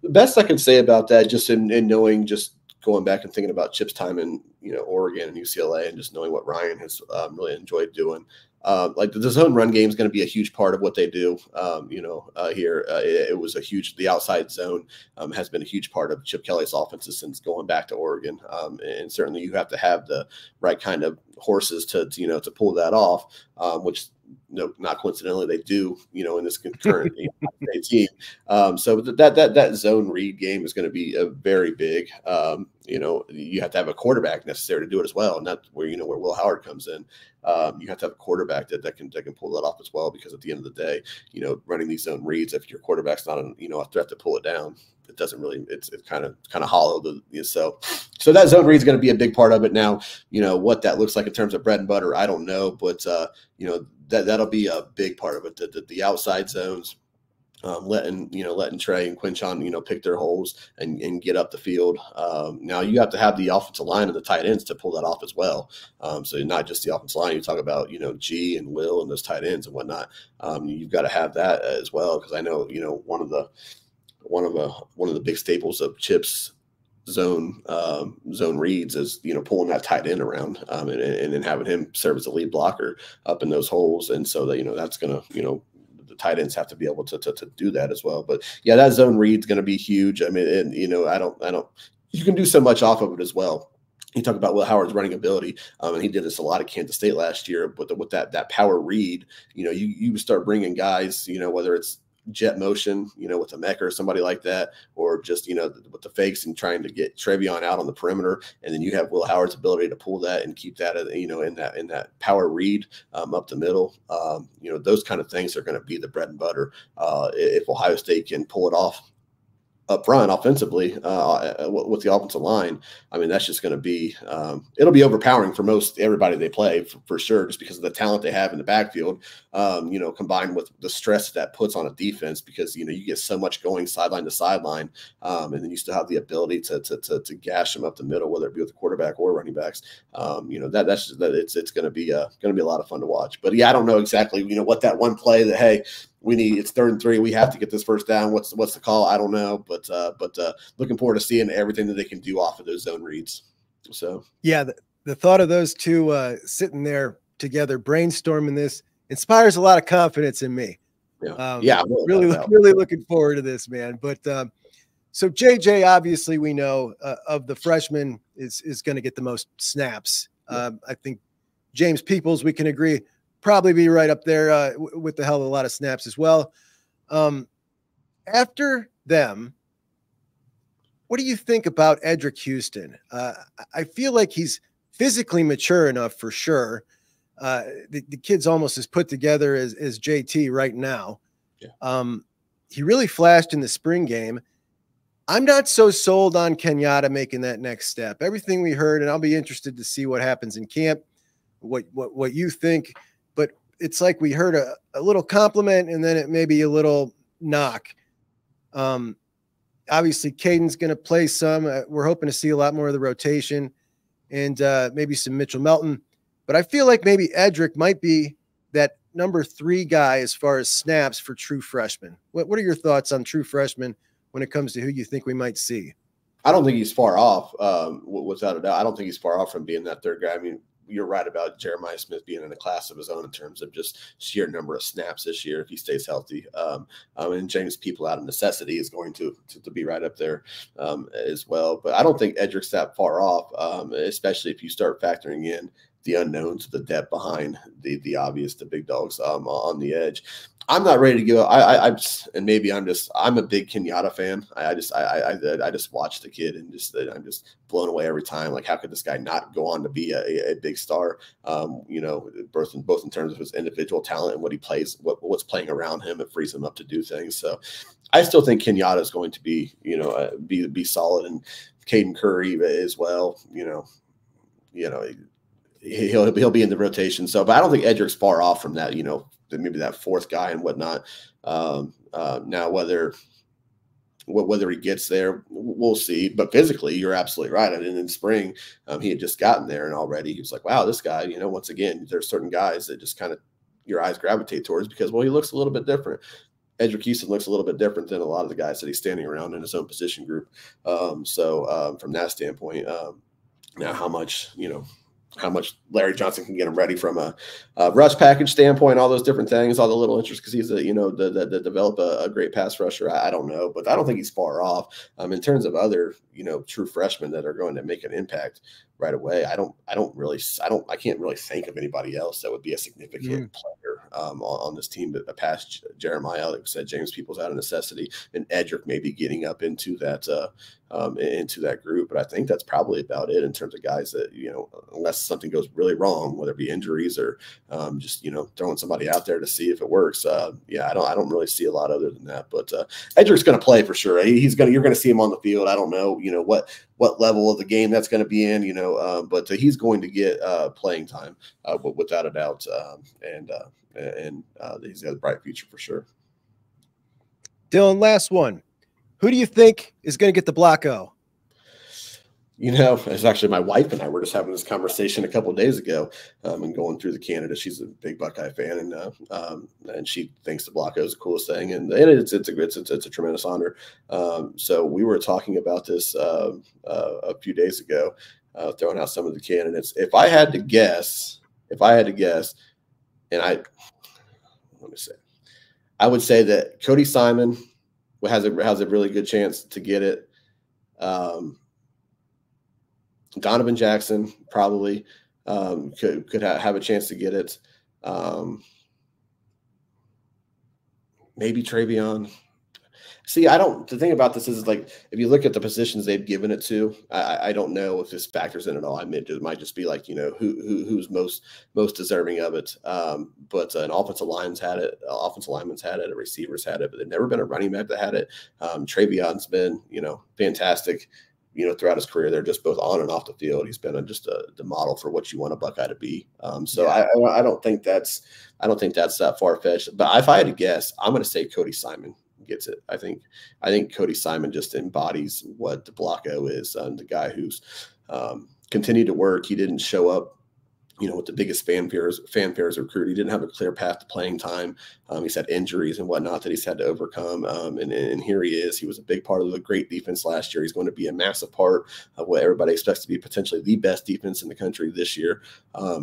The best I can say about that, just in knowing, just going back and thinking about Chip's time in Oregon and UCLA, and just knowing what Ryan has really enjoyed doing, like the zone run game is going to be a huge part of what they do. Here it was the outside zone has been a huge part of Chip Kelly's offenses since going back to Oregon, and certainly you have to have the right kind of horses to pull that off, which. No, not coincidentally, they do, in this current team. So that zone read game is going to be a very big. You have to have a quarterback necessary to do it as well, and that's where where Will Howard comes in. You have to have a quarterback that can pull that off as well, because at the end of the day, running these zone reads, if your quarterback's not a threat to pull it down, it doesn't really. It's kind of hollow. So that zone read is going to be a big part of it. Now, what that looks like in terms of bread and butter, I don't know, but that'll be a big part of it. The outside zones, letting Trey and Quinchon pick their holes and get up the field. Now you have to have the offensive line and the tight ends to pull that off as well. So not just the offensive line. You talk about G and Will and those tight ends and whatnot. You've got to have that as well, because I know one of the big staples of Chip's zone reads is pulling that tight end around and then having him serve as a lead blocker up in those holes, and so that that's gonna the tight ends have to be able to do that as well. But yeah, that zone read's gonna be huge. I mean, and I don't you can do so much off of it as well. You talk about Will Howard's running ability, and he did this a lot at Kansas State last year. But with that power read, you start bringing guys, whether it's jet motion, with a Mecca or somebody like that, or just, with the fakes and trying to get Trevion out on the perimeter. And then you have Will Howard's ability to pull that and keep that, in that power read up the middle. Those kind of things are going to be the bread and butter. If Ohio State can pull it off up front offensively with the offensive line, I mean, that's just going to be it'll be overpowering for everybody they play for sure, just because of the talent they have in the backfield, combined with the stress that puts on a defense, because you get so much going sideline to sideline, and then you still have the ability to gash them up the middle, whether it be with the quarterback or running backs. It's going to be a lot of fun to watch. But yeah, I don't know exactly what that one play that, hey, it's 3rd and 3. We have to get this first down. What's the call? I don't know, but looking forward to seeing everything that they can do off of those zone reads. So yeah, the thought of those two sitting there together brainstorming this inspires a lot of confidence in me. Yeah, really looking forward to this, man. But so JJ, obviously, we know of the freshmen is going to get the most snaps. I think James Peoples, we can agree, probably be right up there with the hell of a lot of snaps as well. After them, what do you think about Eddrick Houston? I feel like he's physically mature enough for sure. The kid's almost as put together as JT right now. Yeah. He really flashed in the spring game. I'm not so sold on Kenyatta making that next step. Everything we heard, and I'll be interested to see what happens in camp, what you think. But it's like we heard a little compliment and then it may be a little knock. Obviously, Cayden's going to play some. We're hoping to see a lot more of the rotation and maybe some Mitchell Melton. But I feel like maybe Eddrick might be that number 3 guy as far as snaps for true freshmen. What are your thoughts on true freshmen when it comes to who you think we might see? I don't think he's far off, without a doubt. I don't think he's far off from being that 3rd guy. I mean, you're right about Jeremiah Smith being in a class of his own in terms of just sheer number of snaps this year if he stays healthy. And James People out of necessity is going to be right up there as well. But I don't think Eddrick's that far off, especially if you start factoring in the unknowns, the depth behind the obvious, the big dogs on the edge. I'm not ready to go. I'm a big Kenyatta fan. I just watch the kid and I'm just blown away every time. Like, how could this guy not go on to be a big star? Both in terms of his individual talent and what he plays, what's playing around him, it frees him up to do things. So I still think Kenyatta is going to be, be solid, and Cayden Curry as well. He'll be in the rotation. So, but I don't think Eddrick's far off from that, maybe that 4th guy and whatnot. Now, whether he gets there, we'll see. But physically, you're absolutely right. And in spring, he had just gotten there, and already he was like, wow, this guy, once again, there's certain guys that just kind of your eyes gravitate towards because, well, he looks a little bit different. Eddrick Houston looks a little bit different than a lot of the guys that he's standing around in his own position group. So from that standpoint, now how much Larry Johnson can get him ready from a rush package standpoint, all those different things, all the little interest, because he's develop a great pass rusher. I don't know, but I don't think he's far off. In terms of other, true freshmen that are going to make an impact right away, I can't really think of anybody else that would be a significant player on this team past Jeremiah. Like I said, James Peoples out of necessity, and Eddrick maybe getting up into that group. But I think that's probably about it in terms of guys that, unless something goes really wrong, whether it be injuries or just, throwing somebody out there to see if it works. I don't really see a lot other than that. But Eddrick's going to play for sure. You're going to see him on the field. I don't know, what level of the game that's going to be in, but he's going to get playing time without a doubt. And he's got a bright future for sure. Dillon, last one. Who do you think is going to get the block O? It's actually my wife and I were just having this conversation a couple of days ago and going through the candidates. She's a big Buckeye fan, and she thinks the block O is the coolest thing, and it's a tremendous honor. So we were talking about this a few days ago, throwing out some of the candidates. If I had to guess, and I would say that Cody Simon has a really good chance to get it. Donovan Jackson probably could have a chance to get it. Maybe Travion. See, the thing about this is, like, if you look at the positions they've given it to, I don't know if this factors in at all. I mean, it might just be like, who's most deserving of it. But an offensive lineman's had it, a receiver's had it, but there's never been a running back that had it. Travion's been, fantastic, throughout his career. They're just both on and off the field. He's been the model for what you want a Buckeye to be. I don't think that's that far-fetched. But if I had to guess, I'm going to say Cody Simon gets it. I think Cody Simon just embodies what the block O is. The guy who's continued to work. He didn't show up with the biggest fanfare as a recruit. He didn't have a clear path to playing time. He's had injuries and whatnot that he's had to overcome. And here he is. He was a big part of the great defense last year. He's going to be a massive part of what everybody expects to be potentially the best defense in the country this year.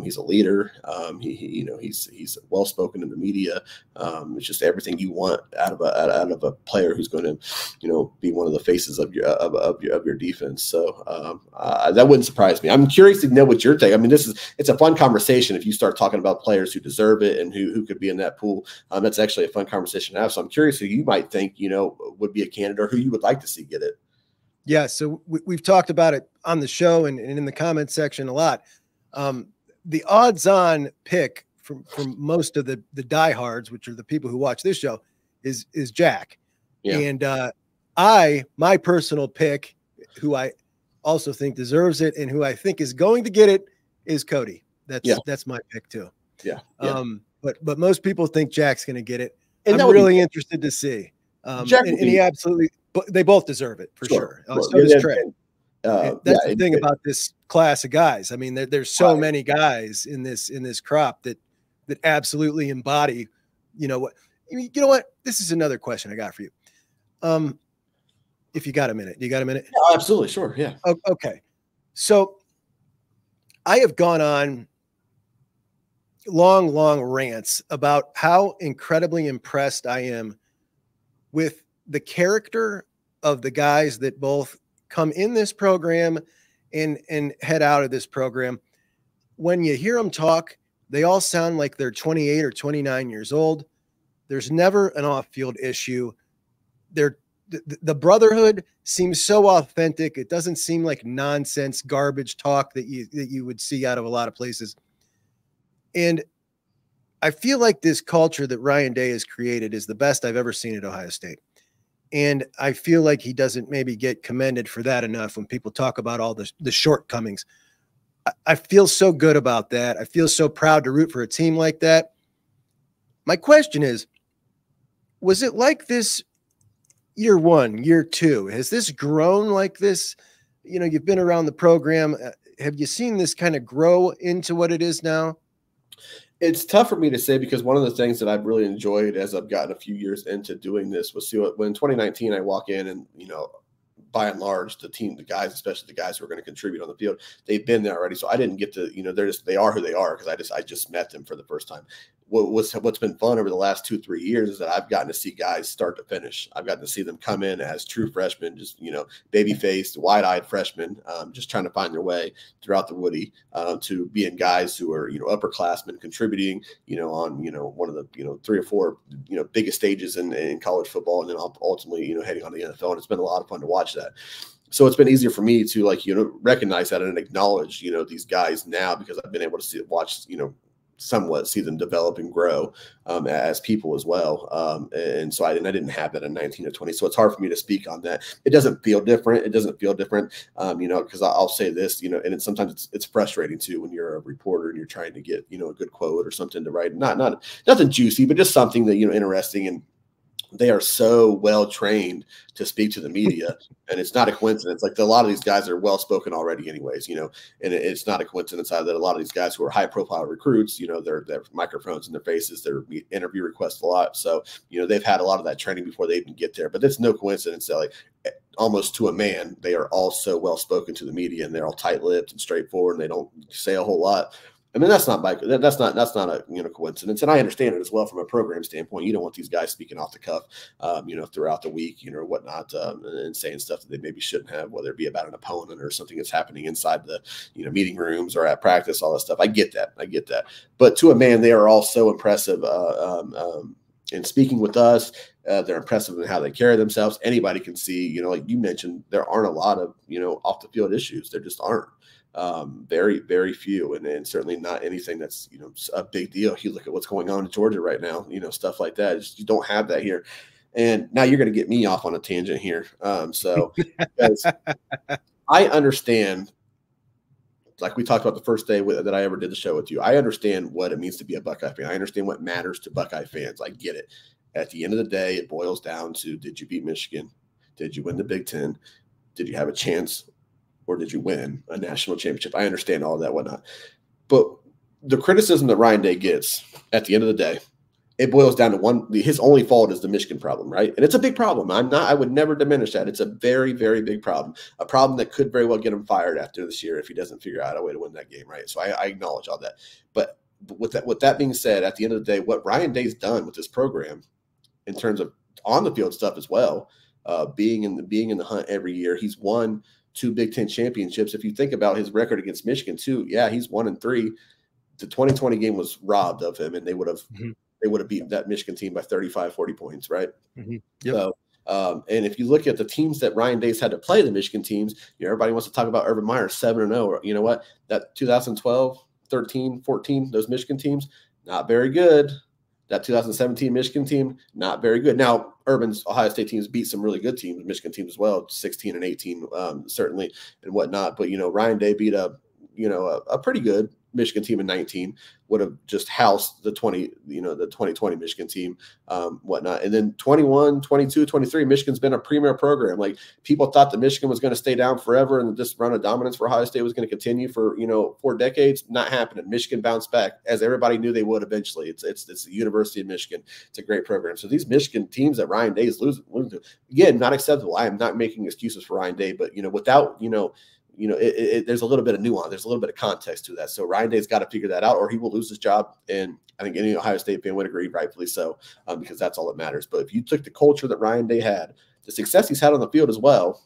He's a leader. He's well spoken in the media. It's just everything you want out of a player who's going to, be one of the faces of your defense. So that wouldn't surprise me. I'm curious to know what your take. I mean, it's a fun conversation if you start talking about players who deserve it and who could be in that pool. That's actually a fun conversation to have. So I'm curious who you might think, would be a candidate or who you would like to see get it. Yeah. So we've talked about it on the show and in the comment section a lot. The odds on pick from most of the diehards, which are the people who watch this show, is Jack. Yeah. And my personal pick, who I also think deserves it and who I think is going to get it, is Cody. That's my pick too. Yeah. But most people think Jack's going to get it. And I'm really interested to see. And he absolutely, they both deserve it for sure. So does Trey. That's the thing about this class of guys. I mean, there's so many guys in this crop that absolutely embody, what. You know what? This is another question I got for you. If you got a minute, Yeah, absolutely. Sure. Yeah. Okay. So I have gone on long rants about how incredibly impressed I am with the character of the guys that both come in this program and head out of this program. When you hear them talk, they all sound like they're 28 or 29 years old. There's never an off-field issue. The brotherhood seems so authentic. It doesn't seem like nonsense, garbage talk that you would see out of a lot of places. And I feel like this culture that Ryan Day has created is the best I've ever seen at Ohio State. And I feel like he doesn't maybe get commended for that enough when people talk about all the shortcomings. I feel so good about that. I feel so proud to root for a team like that. My question is, was it like this year one, year two? Has this grown like this? You've been around the program. Have you seen this kind of grow into what it is now? It's tough for me to say because one of the things that I've really enjoyed as I've gotten a few years into doing this was when in 2019 I walk in and, by and large, the guys, especially the guys who are going to contribute on the field, they've been there already. So I didn't get to, they are who they are because I just met them for the first time. What's been fun over the last 2-3 years is that I've gotten to see guys start to finish. I've gotten to see them come in as true freshmen, just, baby-faced, wide-eyed freshmen, just trying to find their way throughout the Woody, to being guys who are, upperclassmen contributing, on, one of the, 3 or 4, biggest stages in college football, and then ultimately, heading on the NFL. And it's been a lot of fun to watch that. So it's been easier for me to recognize that and acknowledge, these guys now because I've been able to watch, somewhat see them develop and grow as people as well. And so I didn't have that in 19 or 20. So it's hard for me to speak on that. It doesn't feel different. Because I'll say this, and it's sometimes it's frustrating too when you're a reporter and you're trying to get, a good quote or something to write. Not nothing juicy, but just something that, interesting. And they are so well trained to speak to the media, and it's not a coincidence. Like a lot of these guys are well spoken already, anyways. And it's not a coincidence either that a lot of these guys who are high profile recruits, their microphones in their faces, their interview requests a lot. So they've had a lot of that training before they even get there. But it's no coincidence that almost to a man, they are all so well spoken to the media, and they're all tight lipped and straightforward, and they don't say a whole lot. I mean, that's not a coincidence. And I understand it as well from a program standpoint. You don't want these guys speaking off the cuff, throughout the week, or whatnot, and saying stuff that they maybe shouldn't have, whether it be about an opponent or something that's happening inside the, meeting rooms or at practice, all that stuff. I get that. But to a man, they are all so impressive, in speaking with us. They're impressive in how they carry themselves. Anybody can see, like you mentioned, there aren't a lot of, off the field issues. There just aren't. Very, very few, and certainly not anything that's a big deal. You look at what's going on in Georgia right now, stuff like that. You don't have that here. And now you're going to get me off on a tangent here. So I understand, like we talked about the first day that I ever did the show with you, I understand what it means to be a Buckeye fan. I understand what matters to Buckeye fans. I get it. At the end of the day, it boils down to, did you beat Michigan? Did you win the Big Ten? Did you have a chance? Or did you win a national championship? I understand all of that, whatnot. But the criticism that Ryan Day gets at the end of the day, it boils down to one. His only fault is the Michigan problem, right? And it's a big problem. I would never diminish that. It's a very, very big problem. A problem that could very well get him fired after this year if he doesn't figure out a way to win that game, right? So I acknowledge all that. But with that being said, at the end of the day, what Ryan Day's done with this program, in terms of on the field stuff as well, being in the hunt every year, he's won 2 Big Ten championships. If you think about his record against Michigan too, yeah, he's 1-3. The 2020 game was robbed of him, and they would have. Mm-hmm. They would have beaten that Michigan team by 35, 40 points, right? Mm-hmm. Yep. So, and if you look at the teams that Ryan Day's had to play, the Michigan teams, everybody wants to talk about Urban Meyer 7-0. You know what? That 2012, 13, 14, those Michigan teams, not very good. That 2017 Michigan team, not very good. Now, Urban's Ohio State teams beat some really good teams, Michigan teams as well, 16 and 18, certainly, and whatnot. But, Ryan Day beat a pretty good Michigan team in 19, would have just housed the 2020 Michigan team, whatnot. And then 21, 22, 23, Michigan's been a premier program. Like, people thought that Michigan was going to stay down forever and this run of dominance for Ohio State was going to continue for, 4 decades. Not happening. Michigan bounced back, as everybody knew they would eventually. It's the University of Michigan. It's a great program. So these Michigan teams that Ryan Day is losing to, again, not acceptable. I am not making excuses for Ryan Day, but, without, there's a little bit of nuance. There's a little bit of context to that. So Ryan Day's got to figure that out, or he will lose his job. And I think any Ohio State fan would agree, rightfully so, because that's all that matters. But if you took the culture that Ryan Day had, the success he's had on the field as well,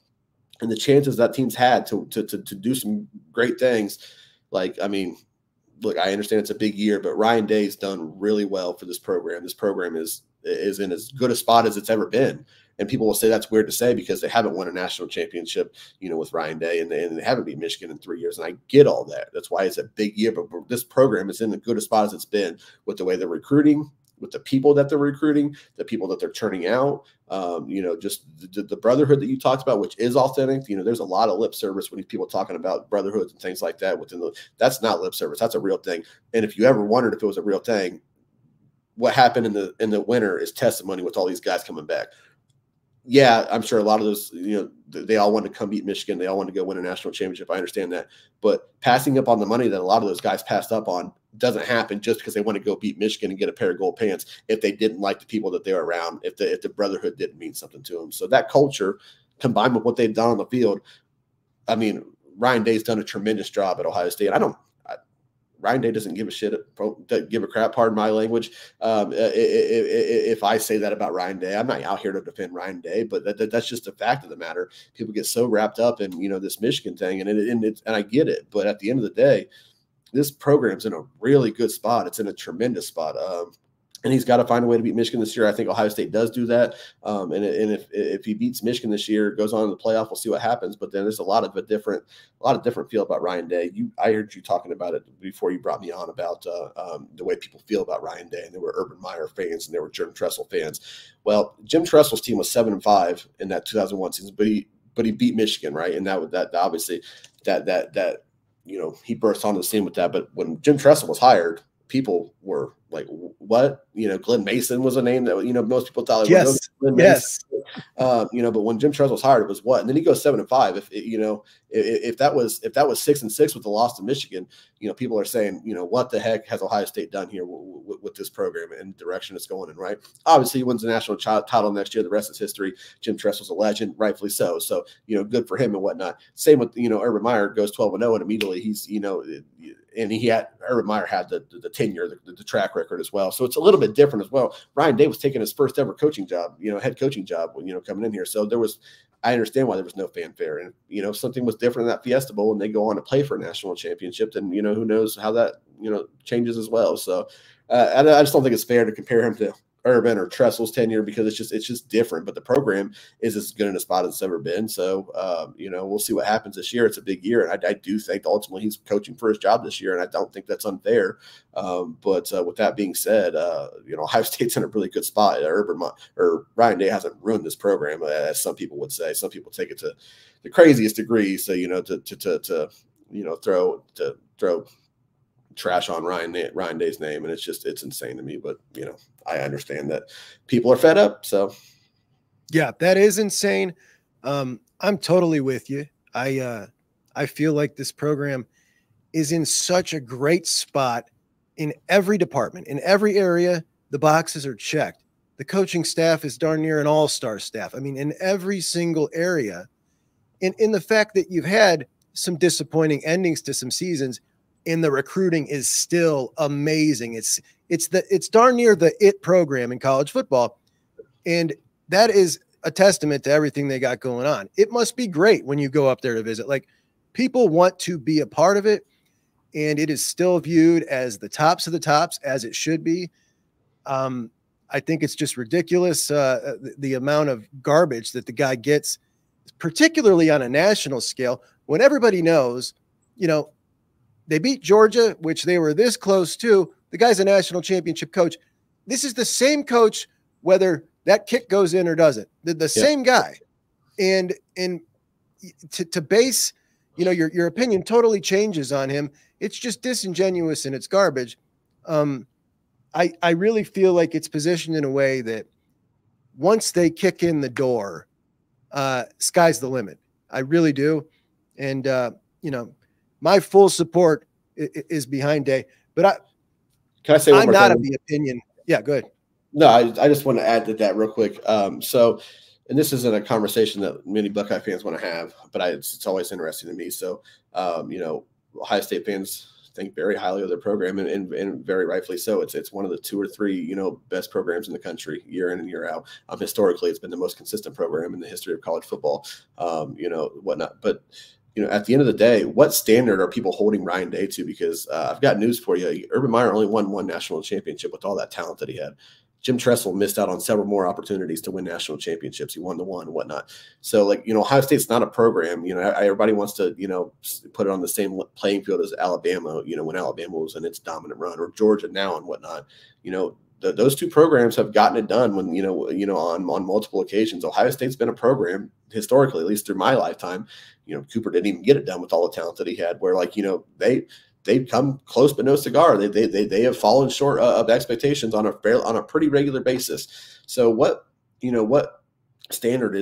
and the chances that teams had to do some great things, look, I understand it's a big year, but Ryan Day's done really well for this program. This program is in as good a spot as it's ever been. And people will say that's weird to say because they haven't won a national championship, with Ryan Day, and they haven't beat Michigan in 3 years. And I get all that. That's why it's a big year. But this program is in as good a spot as it's been with the way they're recruiting, with the people that they're recruiting, the people that they're turning out, just the brotherhood that you talked about, which is authentic. There's a lot of lip service when people talking about brotherhoods and things like that. That's not lip service. That's a real thing. And if you ever wondered if it was a real thing, what happened in the winter is testimony with all these guys coming back. Yeah, I'm sure a lot of those, they all want to come beat Michigan. They all want to go win a national championship. I understand that. But passing up on the money that a lot of those guys passed up on doesn't happen just because they want to go beat Michigan and get a pair of gold pants if they didn't like the people that they're around, if the brotherhood didn't mean something to them. So that culture, combined with what they've done on the field, Ryan Day's done a tremendous job at Ohio State. Ryan Day doesn't give a shit, give a crap, pardon my language. If I say that about Ryan Day, I'm not out here to defend Ryan Day, but that's just a fact of the matter. People get so wrapped up in, this Michigan thing, and I get it. But at the end of the day, this program's in a really good spot. It's in a tremendous spot. And he's got to find a way to beat Michigan this year. I think Ohio State does do that. And if he beats Michigan this year, goes on to the playoff, we'll see what happens. But then there's a lot of different feel about Ryan Day. I heard you talking about it before you brought me on about the way people feel about Ryan Day. And there were Urban Meyer fans and there were Jim Tressel fans. Well, Jim Tressel's team was 7-5 in that 2001 season, but he beat Michigan, right? And that obviously that he burst onto the scene with that. But when Jim Tressel was hired, people were like, what? Glenn Mason was a name that, most people thought. Yes. Glenn yes. Mason. But when Jim Tressel was hired, it was what? And then he goes 7-5. If that was 6-6 with the loss to Michigan, people are saying, what the heck has Ohio State done here with this program and the direction it's going in, right? Obviously, he wins the national title next year. The rest is history. Jim Tressel's a legend, rightfully so. So, good for him and whatnot. Same with, Urban Meyer goes 12-0, and immediately he's, and Urban Meyer had the tenure, the track record as well. So it's a little bit different as well. Ryan Day was taking his first ever coaching job, head coaching job, coming in here. So I understand why there was no fanfare. And, if something was different in that Fiesta Bowl and they go on to play for a national championship, then, who knows how that, changes as well. So I just don't think it's fair to compare him to Urban or Tressel's tenure because it's just different. But the program is as good in a spot as it's ever been. So, we'll see what happens this year. It's a big year. And I do think ultimately he's coaching for his job this year. And I don't think that's unfair. But with that being said, Ohio State's in a really good spot. Ryan Day hasn't ruined this program, as some people would say. Some people take it to the craziest degree. So, throw trash on Ryan Day's name, and it's insane to me. But I understand that people are fed up. So yeah, that is insane. I'm totally with you. I feel like this program is in such a great spot in every department, in every area, the boxes are checked. The coaching staff is darn near an all-star staff. I mean, in every single area. In the fact that you've had some disappointing endings to some seasons, and the recruiting is still amazing. It's darn near the it program in college football. And that is a testament to everything they got going on. It must be great when you go up there to visit. Like, people want to be a part of it, and it is still viewed as the tops of the tops, as it should be. I think it's just ridiculous, the amount of garbage that the guy gets, particularly on a national scale, when everybody knows, you know, they beat Georgia, which they were this close to. The guy's a national championship coach. This is the same coach, whether that kick goes in or doesn't. The same guy. And to base, you know, your opinion totally changes on him. It's just disingenuous and it's garbage. I really feel like it's positioned in a way that once they kick in the door, sky's the limit. I really do. And, you know, my full support is behind Day, but can I say I'm not of the opinion. Yeah, go ahead. No, I just want to add to that real quick. So, and this isn't a conversation that many Buckeye fans want to have, but it's always interesting to me. So, you know, Ohio State fans think very highly of their program, and very rightfully so. It's one of the 2 or 3, you know, best programs in the country year in and year out. Historically, it's been the most consistent program in the history of college football, you know, whatnot. But, you know, at the end of the day, what standard are people holding Ryan Day to? Because I've got news for you. Urban Meyer only won 1 national championship with all that talent that he had. Jim Tressel missed out on several more opportunities to win national championships. He won the 1 and whatnot. So, like, you know, Ohio State's not a program. You know, everybody wants to, you know, put it on the same playing field as Alabama, you know, when Alabama was in its dominant run, or Georgia now and whatnot. You know, those 2 programs have gotten it done when, you know, on multiple occasions. Ohio State's been a program historically, at least through my lifetime. You know, Cooper didn't even get it done with all the talent that he had, where, like, you know, they've come close but no cigar. They have fallen short of expectations on a pretty regular basis. So what standard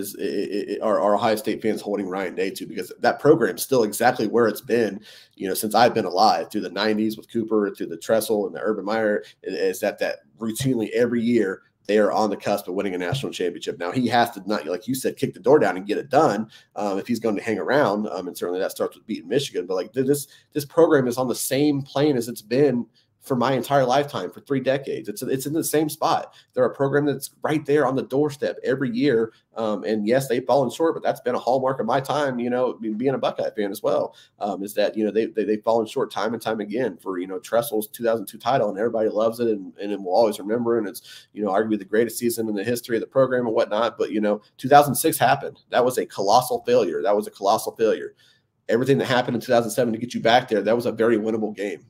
are Ohio State fans holding Ryan Day to? Because that program's still exactly where it's been, you know, since I've been alive, through the 90s with Cooper, through the Tressel and the Urban Meyer, is that routinely every year they are on the cusp of winning a national championship. Now, he has to, not, like you said, kick the door down and get it done if he's going to hang around. And certainly that starts with beating Michigan. But, like, this program is on the same plane as it's been for my entire lifetime, for 3 decades. It's in the same spot. They're a program that's right there on the doorstep every year. And yes, they've fallen short, but that's been a hallmark of my time, you know, being a Buckeye fan as well, is that, you know, they've fallen short time and time again. For, you know, Tressel's 2002 title, and everybody loves it and will always remember. And it's, you know, arguably the greatest season in the history of the program and whatnot. But, you know, 2006 happened. That was a colossal failure. Everything that happened in 2007 to get you back there, that was a very winnable game.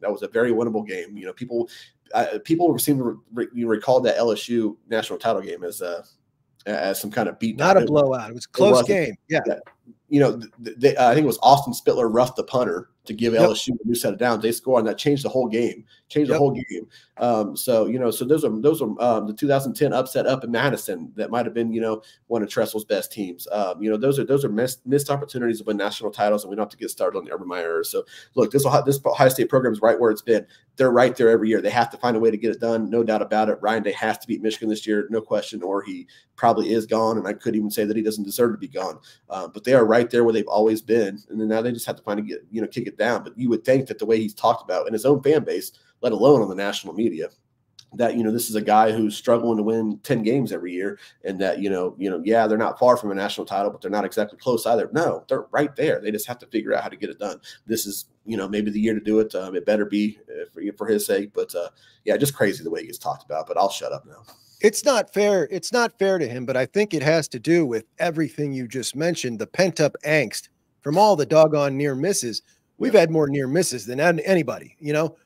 You know, people seem to recall that LSU national title game as some kind of beat. Not a blowout. It was a close game. Yeah. You know, I think it was Austin Spittler roughed the punter to give LSU a new set of downs. They scored, and that changed the whole game. So, you know, so those are the 2010 upset up in Madison that might have been, you know, one of Tressel's best teams. You know, those are missed opportunities to win national titles, and we don't have to get started on the Urban Meyer. So, look, this Ohio State program is right where it's been. They're right there every year. They have to find a way to get it done, no doubt about it. Ryan Day has to beat Michigan this year, no question, or he probably is gone, and I could even say that he doesn't deserve to be gone. But they are right there where they've always been, and then now they just have to kick it down. But you would think that the way he's talked about in his own fan base, let alone on the national media, that, you know, this is a guy who's struggling to win 10 games every year, and that, you know, yeah, they're not far from a national title, but they're not exactly close either. No, they're right there. They just have to figure out how to get it done. This is, you know, maybe the year to do it. It better be for his sake. But yeah, just crazy the way he gets talked about. But I'll shut up now. It's not fair. It's not fair to him, but I think it has to do with everything you just mentioned, the pent-up angst from all the doggone near misses. We've had more near misses than anybody, you know,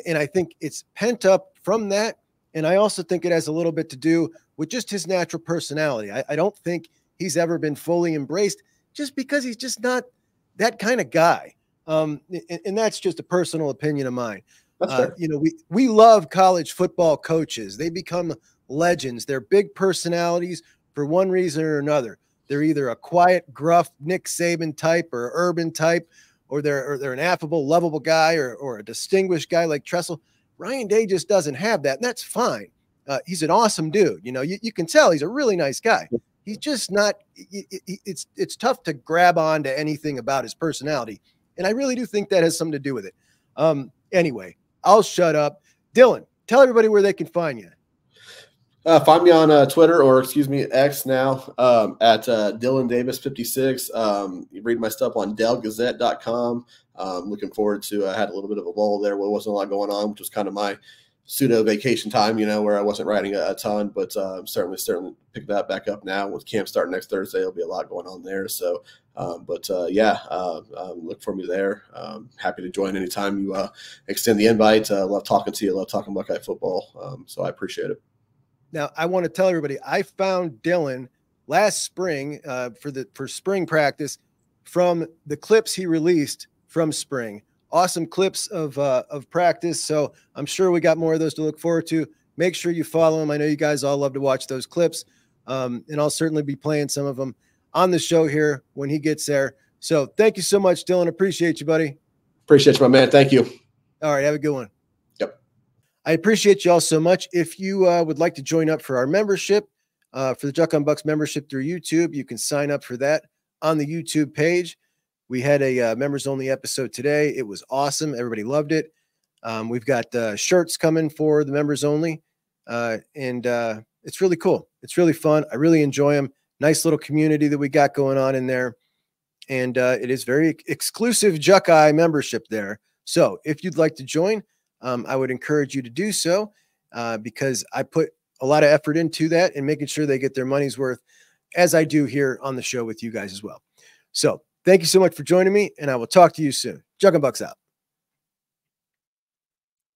and I think it's pent up from that. And I also think it has a little bit to do with just his natural personality. I don't think he's ever been fully embraced, just because he's just not that kind of guy. And that's just a personal opinion of mine. You know, we love college football coaches. They become legends. They're big personalities for one reason or another. They're either a quiet, gruff Nick Saban type or Urban type, or they're an affable, lovable guy, or a distinguished guy like Tressel. Ryan Day just doesn't have that, and that's fine. He's an awesome dude. You know, you can tell he's a really nice guy. He's just not. It's tough to grab on to anything about his personality, and I really do think that has something to do with it. Anyway, I'll shut up. Dillon, tell everybody where they can find you. Find me on Twitter, or excuse me, X now, at Dillon Davis 56. You read my stuff on DellGazette.com. Looking forward to. I had a little bit of a lull there where there wasn't a lot going on, which was kind of my pseudo vacation time, you know, where I wasn't writing a ton, but certainly pick that back up now with camp starting next Thursday. There'll be a lot going on there. So, look for me there. Happy to join anytime you extend the invite. Love talking to you. Love talking Buckeye football. So I appreciate it. Now, I want to tell everybody, I found Dillon last spring for spring practice from the clips he released from spring. Awesome clips of practice. So I'm sure we got more of those to look forward to. Make sure you follow him. I know you guys all love to watch those clips. And I'll certainly be playing some of them on the show here when he gets there. So thank you so much, Dillon. Appreciate you, buddy. Appreciate you, my man. Thank you. All right. Have a good one. Yep. I appreciate you all so much. If you would like to join up for our membership, for the Juck on Bucks membership through YouTube, you can sign up for that on the YouTube page. We had a members-only episode today. It was awesome. Everybody loved it. We've got shirts coming for the members-only, and it's really cool. It's really fun. I really enjoy them. Nice little community that we got going on in there, and it is very exclusive Buckeye membership there. So if you'd like to join, I would encourage you to do so because I put a lot of effort into that and making sure they get their money's worth, as I do here on the show with you guys as well. So thank you so much for joining me, and I will talk to you soon. Juck and Bucks out.